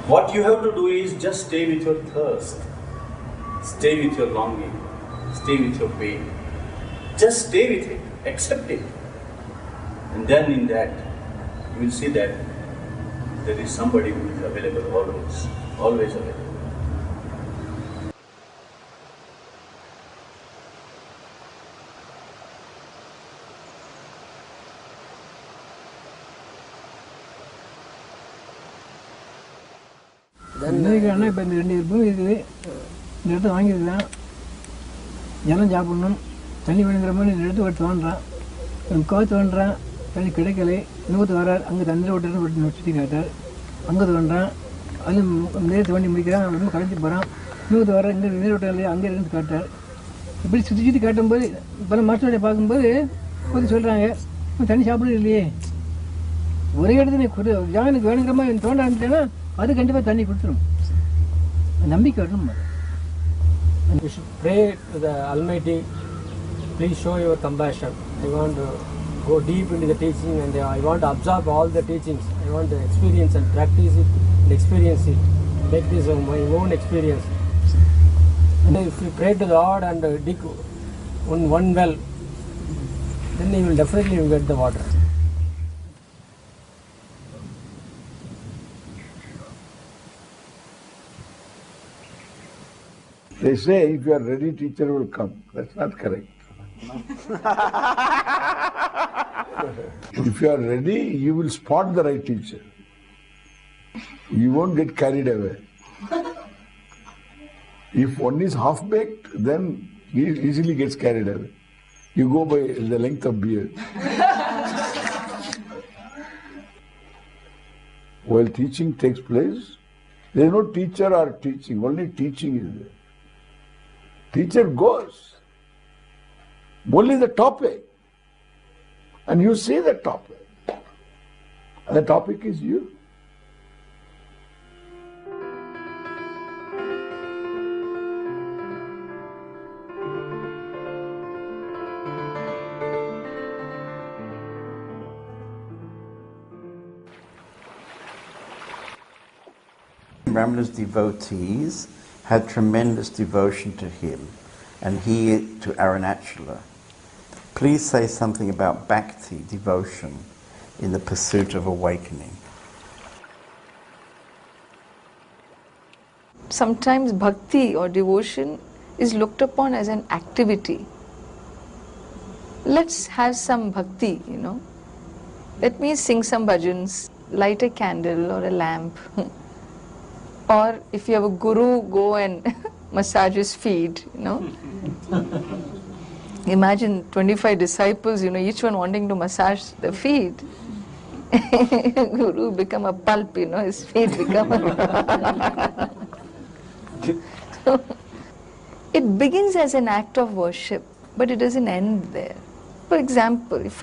what you have to do is just stay with your thirst, stay with your longing, stay with your pain. Just stay with it, accept it. And then in that, you will see that there is somebody who is available always, always available. இன்னைக்கு இப்போ இந்த 2 பூமி இருக்குது, இந்த இடத்த வாங்கியிருக்கலாம், ஜலம் சாப்பிடணும், தண்ணி வேணுங்கிற மாதிரி இந்த இடத்த ஒரு தோன்றான், முக்காவது தோன்றான், தண்ணி கிடைக்கலை, இன்னொருத்த வரார், அங்கே தண்ணியில் விட்டு சுற்றி காட்டார், அங்கே தோன்றான், அது நேரத்தை தோண்டி முடிக்கிறான், ரொம்ப கலைஞ்சி போகிறான், இன்னொருத்த வர இங்கே நீர் விட்டார் இல்லையா, அங்கே இருந்து காட்டார். இப்படி சுற்றி காட்டும்போது பல மாஸ்டர்களை பார்க்கும்போது கொஞ்சம் சொல்கிறாங்க, தண்ணி சாப்பிடுறது இல்லையே, ஒரே இடத்துல ஜானுக்கு வேணுங்கிற மாதிரி தோண்ட ஆரம்பிச்சேன்னா அது கண்டிப்பாக தண்ணி கொடுத்துரும். நம்பிக்கை வரணும். You should pray to the Almighty, please show your compassion. I want to go deep into the teaching and I want to absorb all the teachings. I want to experience and practice it and experience it. Make this my own experience. And if you pray to the Lord and dig one well, then you will definitely get the water. They say if you are ready, teacher will come. That's not correct. If you are ready, you will spot the right teacher. You won't get carried away. If one is half-baked, then he easily gets carried away. You go by the length of beard. While teaching takes place, there is no teacher or teaching, only teaching is there. Teacher goes, only the topic, and you see the topic, and the topic is you. Ramana's devotees had tremendous devotion to him and he to Arunachala. Please say something about bhakti, devotion, in the pursuit of awakening. Sometimes bhakti or devotion is looked upon as an activity. Let's have some bhakti, Let me sing some bhajans, light a candle or a lamp. Or if you have a guru, go and massage his feet, Imagine 25 disciples, each one wanting to massage the feet. Guru become a pulp, his feet become So, it begins as an act of worship, but it doesn't end there. For example, if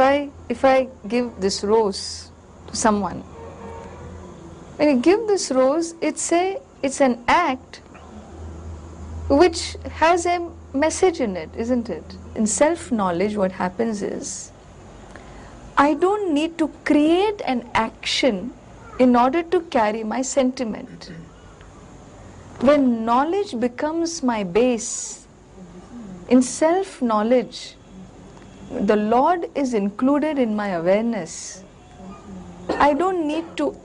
I give this rose to someone, when you give this rose, it's an act which has a message in it, isn't it? In self-knowledge, what happens is, I don't need to create an action in order to carry my sentiment. When knowledge becomes my base, in self-knowledge, the Lord is included in my awareness. I don't need to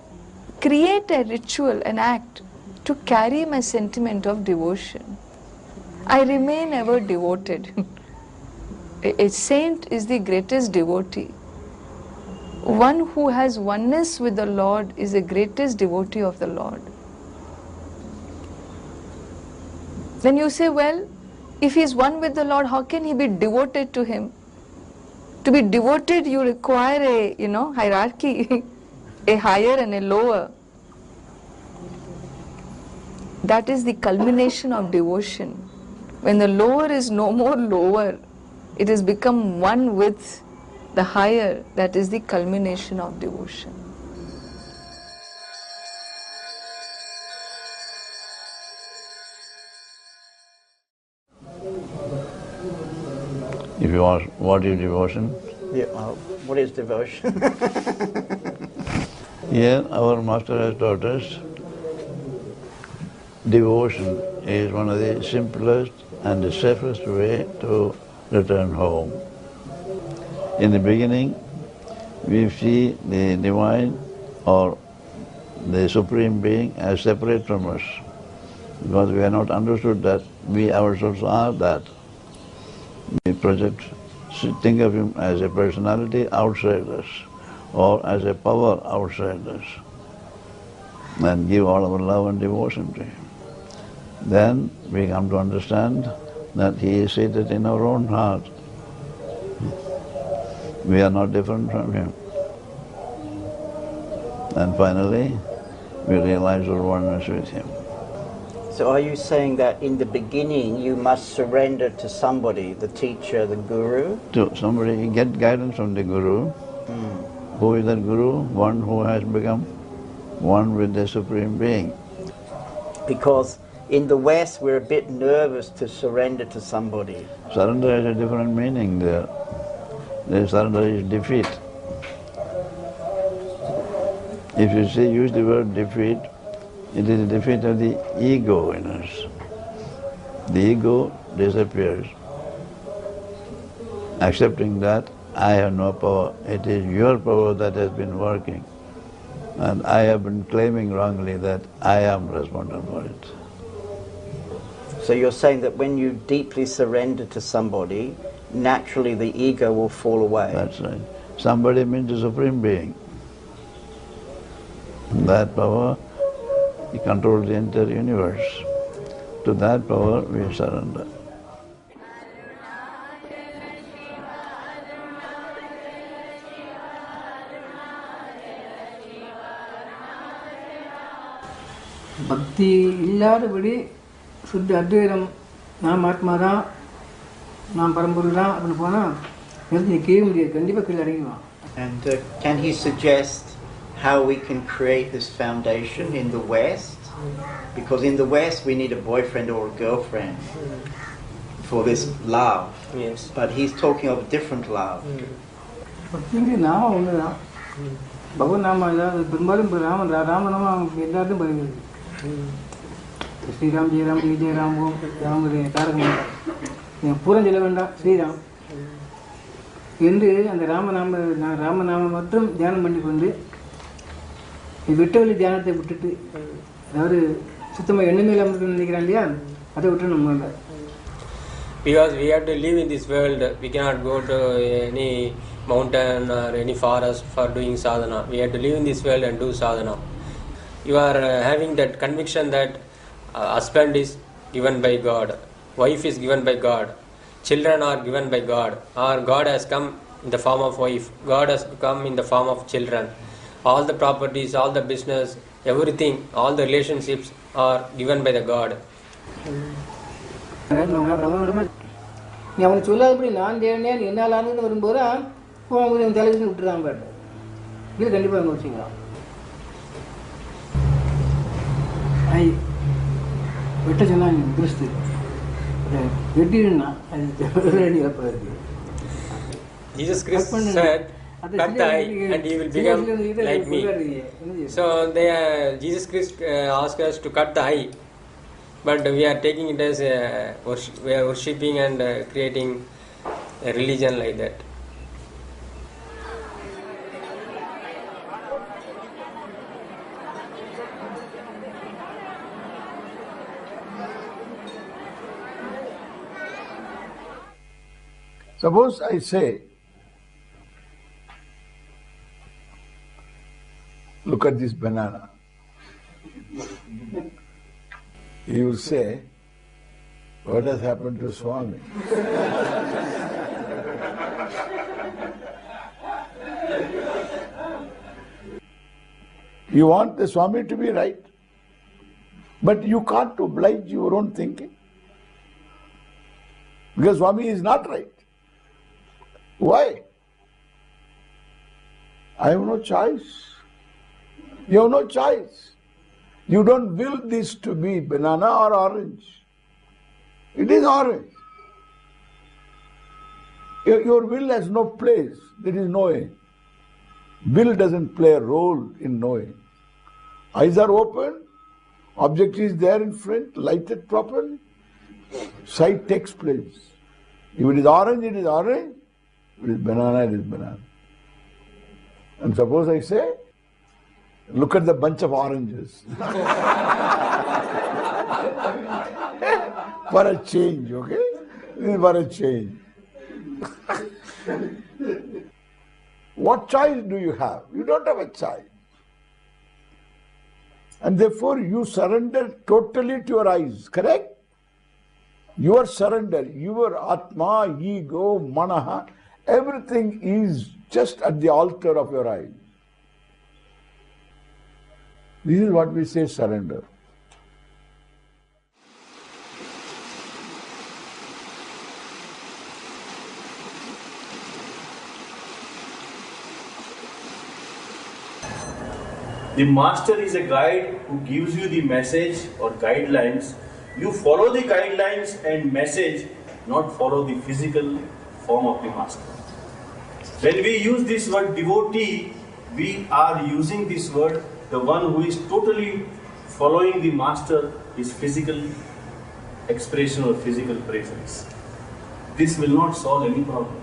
create a ritual, an act, to carry my sentiment of devotion. I remain ever devoted. A saint is the greatest devotee. One who has oneness with the Lord is the greatest devotee of the Lord. Then you say, well, if he is one with the Lord, how can he be devoted to him? To be devoted, you require a, hierarchy, a higher and a lower. That is the culmination of devotion. When the lower is no more lower, it has become one with the higher. That is the culmination of devotion. If you ask, what is devotion? Yeah, what is devotion? Here, our Master has taught us devotion is one of the simplest and the safest way to return home. In the beginning, we see the divine or the Supreme Being as separate from us, because we have not understood that we ourselves are that. We think of Him as a personality outside us, or as a power outside us, and give all our love and devotion to Him. Then we come to understand that He is seated in our own heart. We are not different from Him. And finally, we realize our oneness with Him. So are you saying that in the beginning you must surrender to somebody, the teacher, the guru? To somebody, you get guidance from the guru. Who is that guru? One who has become one with the Supreme Being. Because in the West we're a bit nervous to surrender to somebody. Surrender has a different meaning there. The surrender is defeat. If you use the word defeat, it is a defeat of the ego in us. The ego disappears, accepting that I have no power. It is your power that has been working, and I have been claiming wrongly that I am responsible for it. So you're saying that when you deeply surrender to somebody, naturally the ego will fall away. That's right. Somebody means the Supreme Being. That power, He controls the entire universe. To that power we surrender. பக்தி இல்லாதபடி சுத்த அத்வைதம் நாம் ஆத்மா தான், நாம் பரம்பொருள் தான் அப்படின்னு போனால் நிறுத்தி கீழே முடியாது, கண்டிப்பாக கீழே இறங்கிடுவான். And can he suggest how we can create this foundation in the West? Because in the West we need a boyfriend or a girlfriend for this love. Yes. But he's talking of a different love. பக்திங்கிறது நாம ஒன்று தான். பகவன் நாம ஏதாவது பெரும்பாலும் ராமநாமம் எல்லாத்தையும் பதிவுது. ஸ்ரீராம் ஜெயராம் ஜெய ஜெயராம் ஓம் ராமரே தாரகம் பூரம் சொல்ல வேண்டாம், ஸ்ரீராம் என்று அந்த ராமநாமம் மற்றும் தியானம் பண்ணி கொண்டு விட்டவெளி தியானத்தை விட்டுட்டு, அதாவது சுத்தமாக எண்ணமே இல்லாமல் நினைக்கிறான் இல்லையா, அதை விட்டு நம்ம இல்லை. Because we have to live in this world, we cannot go to any mountain or any forest for doing sadhana. We have to live in this world and do sadhana. You are having that conviction that husband is given by God, wife is given by God, children are given by God, or God has come in the form of wife, God has come in the form of children. All the properties, all the business, everything, all the relationships are given by the God. நீ அவனுக்கு சொல்லாதபடி நான் தேவனேன் என்னால் ஆனதுன்னு வரும்போது அவங்க தலைவலி விட்டுறான் பாட்டு. இது கண்டிப்பாக அவங்க வச்சுக்கலாம். வெட்ட சொன்னாங்க கிறிஸ்து, வெட்டினா அது இழப்பாக இருக்கு. Jesus Christ said, cut the eye and he will become like me. So Jesus Christ asked us to cut the eye, but we are taking it as we are worshipping and creating a religion like that. Suppose I say, look at this banana. You will say, what has happened to Swami? You want the Swami to be right. But you can't oblige your own thinking. Because Swami is not right. Why? I have no choice. You have no choice. You don't will this to be banana or orange. It is orange. Your will has no place. There is knowing. Will doesn't play a role in knowing. Eyes are open, object is there in front, lighted properly. Sight takes place. If it is orange, it is orange. If it is banana, it is banana. And suppose I say, look at the bunch of oranges. For a change, okay? This is for a change. What choice do you have? You don't have a choice. And therefore you surrender totally to your eyes, correct? Your surrender, your Atma, ego, Manaha, everything is just at the altar of your eyes. This is what we say surrender. The master is a guide who gives you the message or guidelines. You follow the guidelines and message, not follow the physical form of the master. When we use this word devotee, we are using this word, the one who is totally following the master, his physical expression or physical presence. This will not solve any problem.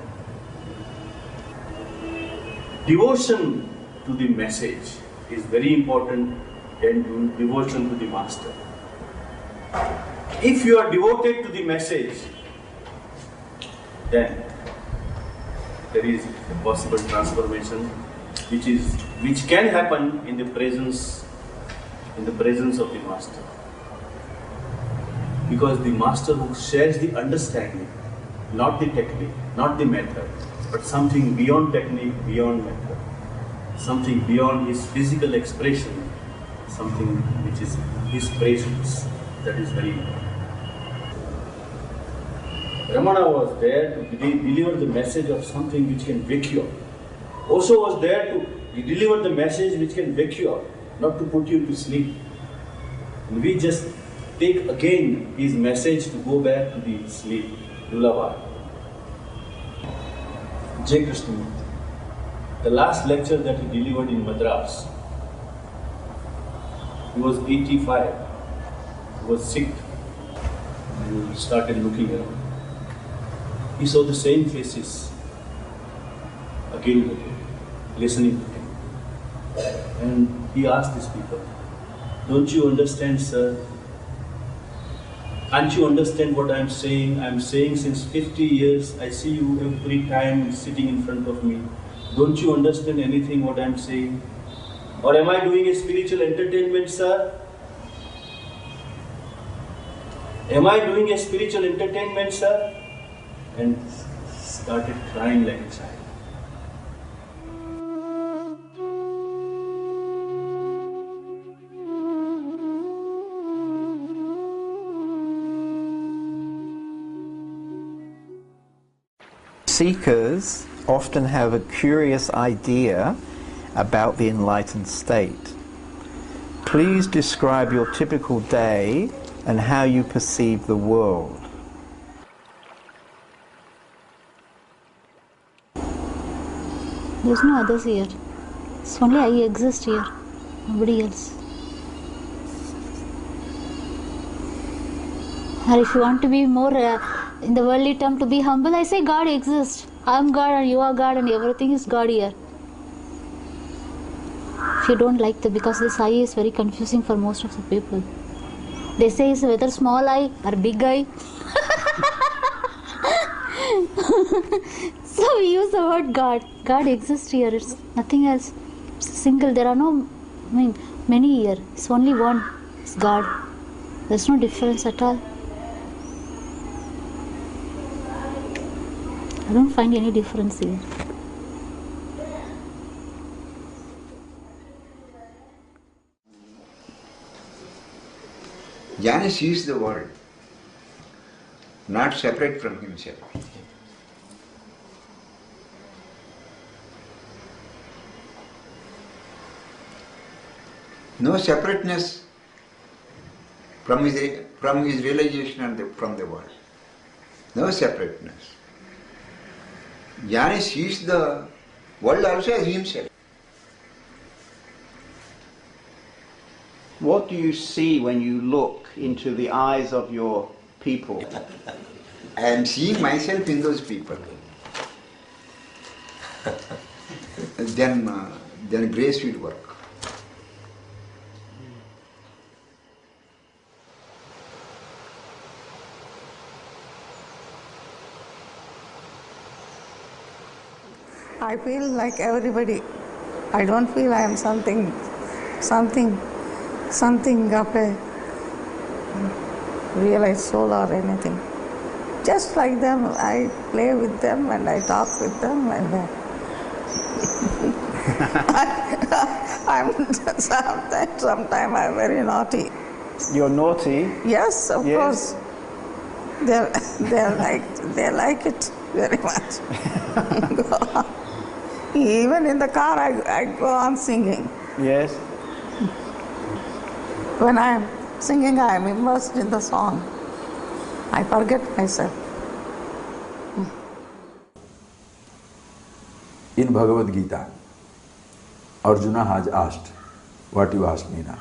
Devotion to the message is very important than devotion to the master. If you are devoted to the message, then there is a possible transformation which can happen in the presence of the master. Because the master who shares the understanding, not the technique, not the method, but something beyond technique, beyond method, something beyond his physical expression, something which is his presence. That is very important. Ramana was there to deliver the message of something which can wake you up. Osho was there to deliver the message which can wake you up, not to put you to sleep. And we just take again his message to go back to the sleep, lullaby. Jai Krishna. The last lecture that he delivered in Madras, he was 85, he was sick, and he started looking around. He saw the same faces again and again, listening to him. And he asked these people, "Don't you understand, sir? Can't you understand what I'm saying? I'm saying since 50 years, I see you every time sitting in front of me. Don't you understand anything what I'm saying? Or am I doing a spiritual entertainment, sir? Am I doing a spiritual entertainment, sir?" And started crying like a child. Seekers often have a curious idea about the enlightened state. Please describe your typical day and how you perceive the world. There's no others here. It's only I exist here, nobody else. Or if you want to be more in the worldly term, to be humble, I say God exists. I'm God and you are God and everything is God here. If you don't like that, because this eye is very confusing for most of the people. They say it's whether small eye or big eye. So we use the word God. God exists here. It's nothing else. It's single. There are no, many here. It's only one. It's God. There's no difference at all. I don't find any difference here. Jnana sees the world, not separate from himself. No separateness from his realization and from the world. No separateness. Jnana sees the world also as himself. What do you see when you look into the eyes of your people? I am seeing myself in those people. Then grace will work. I feel like everybody. I don't feel I am something of a realized soul or anything. Just like them, I play with them and I talk with them and sometimes I'm very naughty. You're naughty? Yes, of course. They like it very much. Even in the car, I go on singing. Yes. When I am singing, I am immersed in the song. I forget myself. In Bhagavad Gita, Arjuna has asked what you asked me now.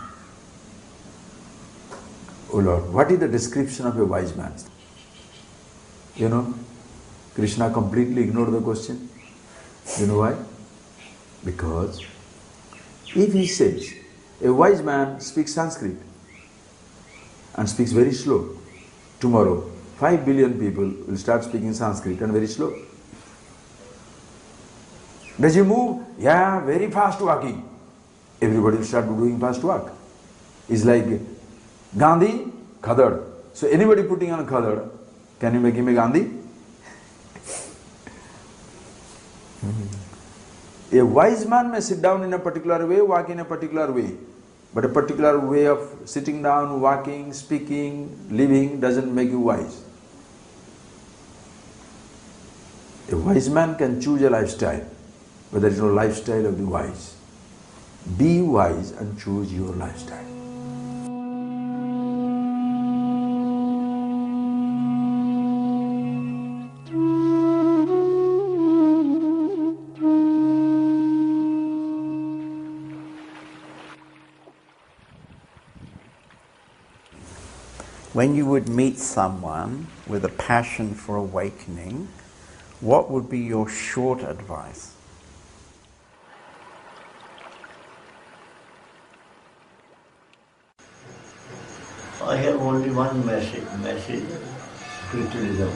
Oh Lord, what is the description of a wise man? You know, Krishna completely ignored the question. You know why? Because if he says, a wise man speaks Sanskrit and speaks very slow, tomorrow 5 billion people will start speaking Sanskrit and very slow. Does he move? Yeah, very fast walking. Everybody will start doing fast walk. It's like Gandhi, Khadad. So anybody putting on a Khadad, can you make him a Gandhi? A wise man may sit down in a particular way, walk in a particular way. But a particular way of sitting down, walking, speaking, living doesn't make you wise. A wise man can choose a lifestyle, but there is no lifestyle of the wise. Be wise and choose your lifestyle. When you would meet someone with a passion for awakening, what would be your short advice? I have only one message, spiritualism,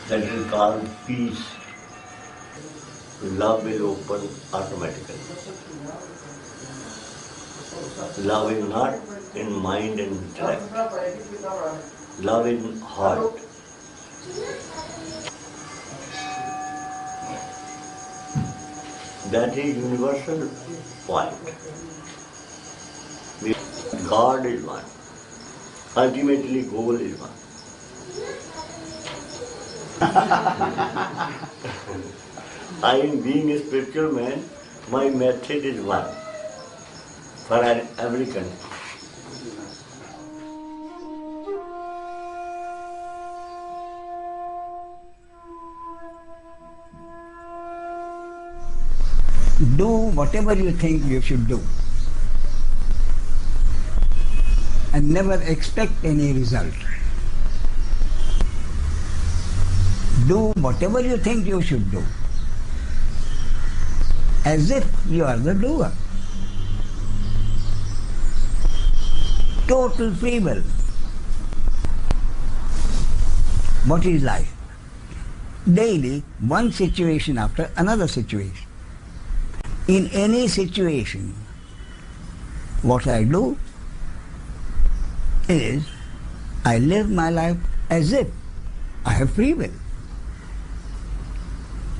that is called peace. Love will open automatically. Love is not in mind and intellect. Love in heart. That is universal point. God is one. Ultimately, goal is one. I am being a spiritual man, my method is one for every country. Do whatever you think you should do and never expect any result. Do whatever you think you should do as if you are the doer. Total free will. What is life? Daily, one situation after another situation. In any situation, what I do is I live my life as if I have free will.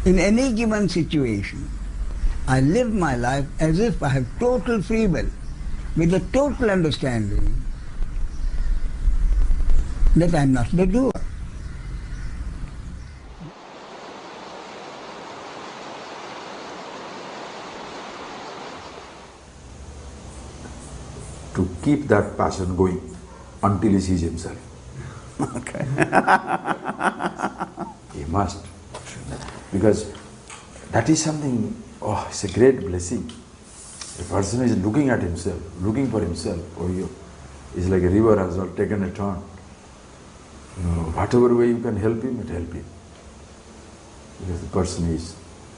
In any given situation, I live my life as if I have total free will. with the total understanding that I am not the doer. To keep that passion going until he sees himself. Okay. He must. Because that is something, oh, it's a great blessing. A person is looking at himself, looking for himself, oh, you, is like a river has not taken a turn. You know, whatever way you can help him, help him. Because the person is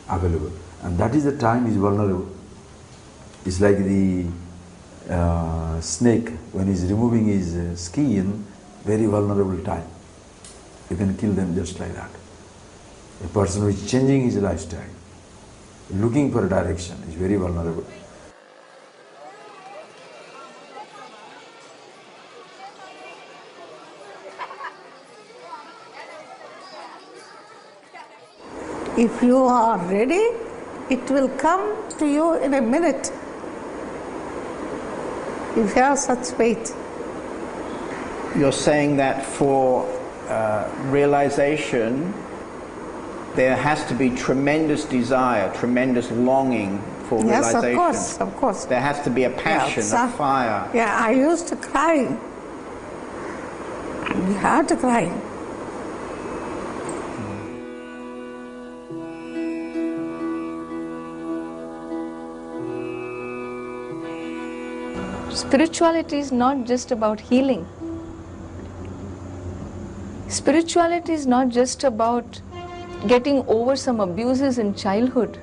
available. And that is the time he is vulnerable. It's like the snake, when he is removing his skin, very vulnerable time. You can kill them just like that. A person who is changing his lifestyle, looking for a direction, is very vulnerable. If you are ready, it will come to you in a minute. If you have such faith. You're saying that for realization, there has to be tremendous desire, tremendous longing for realization. Yes, of course. There has to be a passion, a fire. Yeah, I used to cry. You have to cry. Spirituality is not just about healing. Spirituality is not just about getting over some abuses in childhood.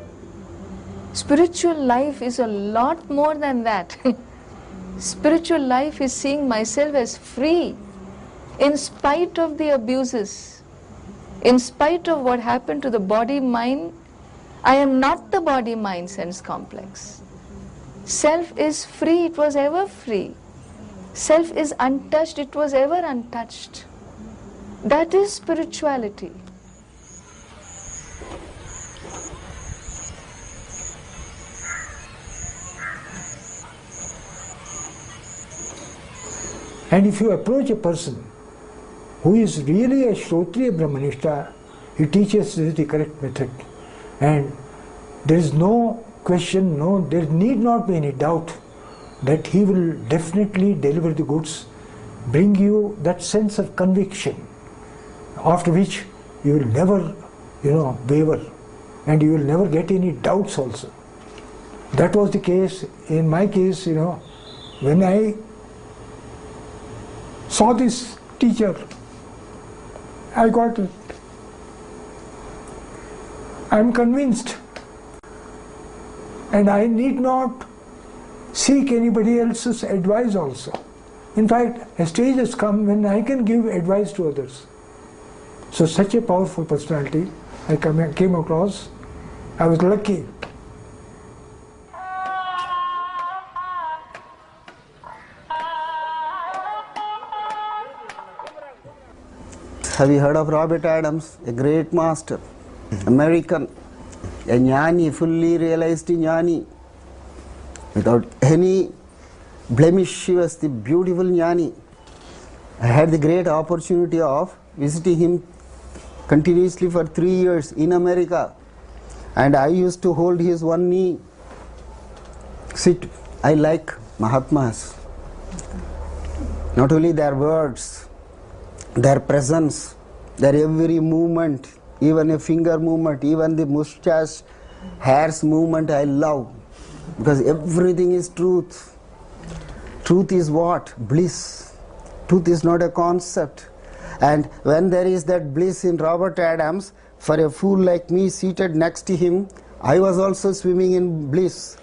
Spiritual life is a lot more than that. Spiritual life is seeing myself as free in spite of the abuses, in spite of what happened to the body-mind. I am not the body-mind sense complex. Self is free, it was ever free. Self is untouched, it was ever untouched. That is spirituality. And if you approach a person who is really a Shrotriya Brahmanishta, he teaches the correct method. And there is no question, there need not be any doubt that he will definitely deliver the goods, bring you that sense of conviction, after which you will never, waver, and you will never get any doubts also. That was the case, in my case, when I saw this teacher, I got it. I am convinced. And I need not seek anybody else's advice also. In fact, a stage has come when I can give advice to others. So such a powerful personality I came across. I was lucky. Have you heard of Robert Adams, a great master, American, a jnani, fully realized jnani, without any blemish? He was the beautiful jnani. I had the great opportunity of visiting him continuously for 3 years in America, and I used to hold his one knee. Sit. I like Mahatmas. Not only their words, their presence, their every movement, even a finger movement, even the mustache, hairs movement, I love. Because everything is truth. Truth is what? Bliss. Truth is not a concept. And when there is that bliss in Robert Adams, for a fool like me seated next to him, I was also swimming in bliss.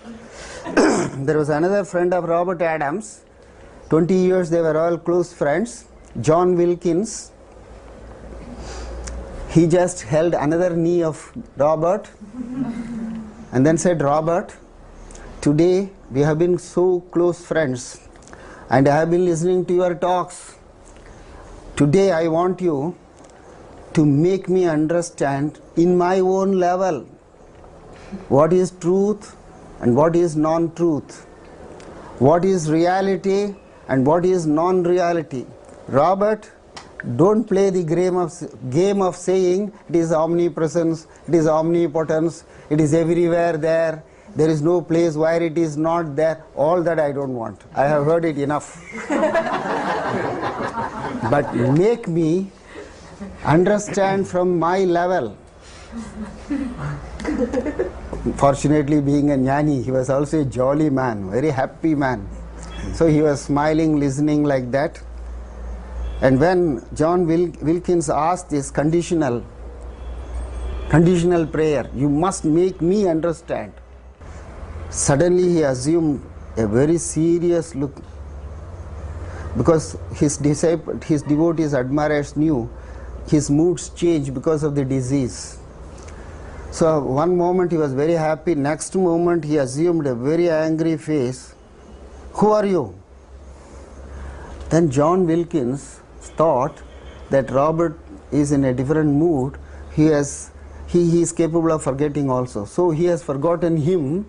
There was another friend of Robert Adams. 20 years they were all close friends. John Wilkins. He just held another knee of Robert and then said, Robert, today we have been so close friends and I have been listening to your talks. Today I want you to make me understand in my own level what is truth and what is non-truth. what is reality and what is non-reality. Robert, don't play the game of saying it is omnipresence, it is omnipotence, it is everywhere there. There is no place where it is not there. All that I don't want. I have heard it enough. But make me understand from my level. Fortunately, being a jnani, he was also a jolly man, very happy man. So he was smiling, listening like that. And when John Wilkins asked this conditional prayer, you must make me understand. Suddenly he assumed a very serious look, because his devotees, admirers knew his moods changed because of the disease. So one moment he was very happy, next moment he assumed a very angry face. Who are you? Then John Wilkins thought that Robert is in a different mood. He is capable of forgetting also. So he has forgotten him.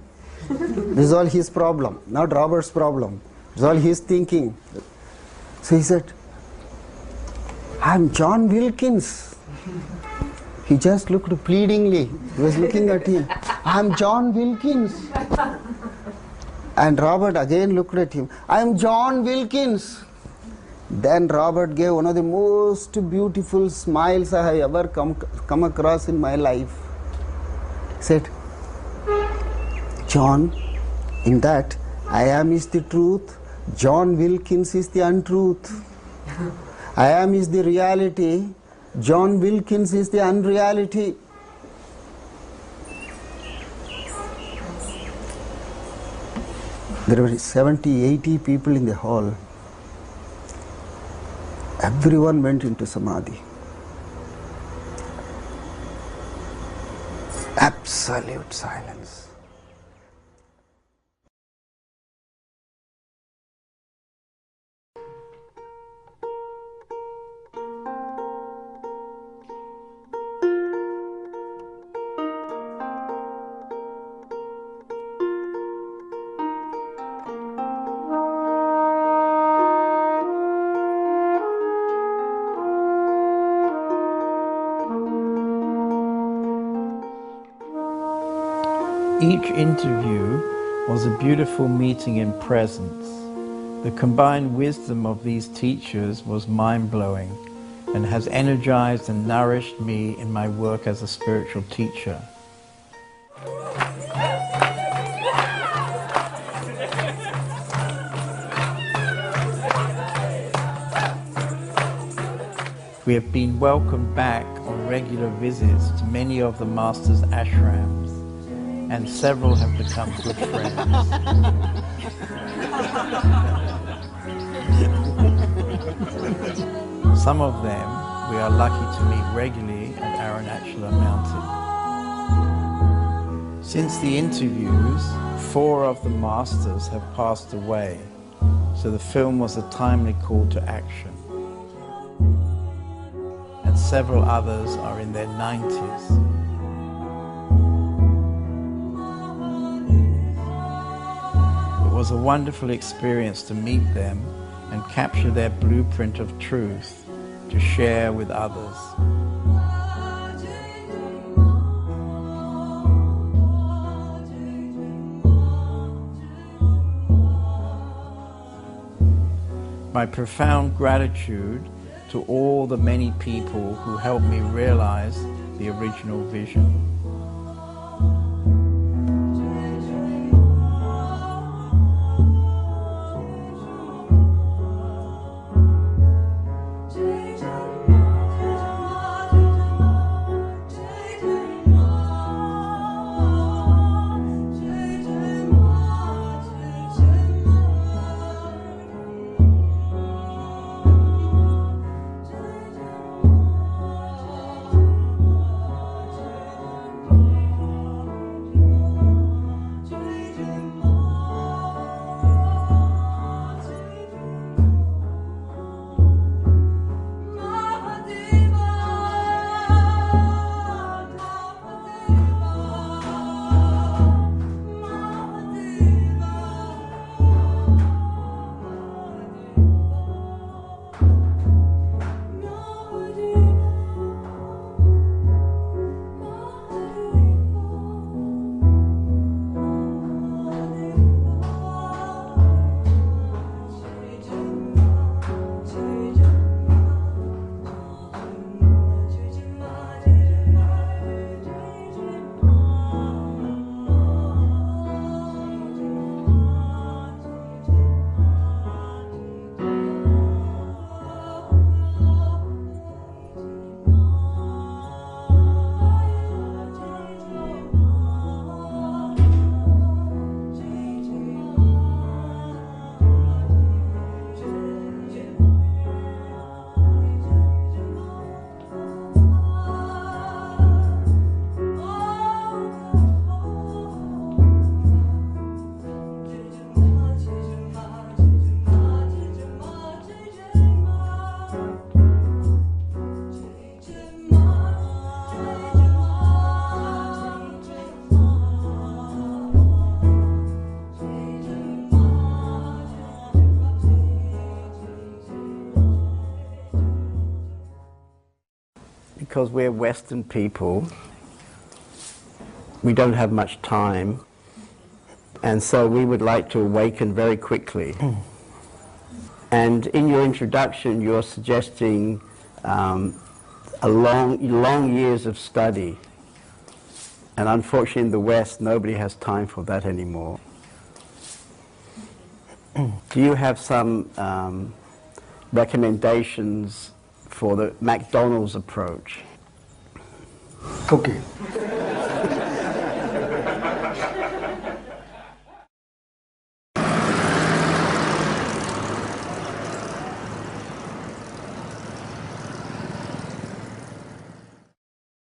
This is all his problem, not Robert's problem. It's all his thinking. So he said, I'm John Wilkins. He just looked pleadingly. He was looking at him. I'm John Wilkins. And Robert again looked at him. I'm John Wilkins. Then Robert gave one of the most beautiful smiles I have ever come across in my life. He said, John, in that I am is the truth, John Wilkins is the untruth. I am is the reality, John Wilkins is the unreality. There were 70, 80 people in the hall. Everyone went into samadhi. Absolute silence. Each interview was a beautiful meeting in presence. The combined wisdom of these teachers was mind-blowing and has energized and nourished me in my work as a spiritual teacher. We have been welcomed back on regular visits to many of the Master's ashrams, and several have become good friends. Some of them we are lucky to meet regularly at Arunachala Mountain. Since the interviews, 4 of the Masters have passed away, so the film was a timely call to action. And several others are in their 90s. It was a wonderful experience to meet them and capture their blueprint of truth to share with others. My profound gratitude to all the many people who helped me realize the original vision. because we're Western people, we don't have much time, and so we would like to awaken very quickly. And in your introduction, you're suggesting long years of study. And unfortunately in the West, nobody has time for that anymore. Do you have some recommendations for the McDonald's approach? Okay.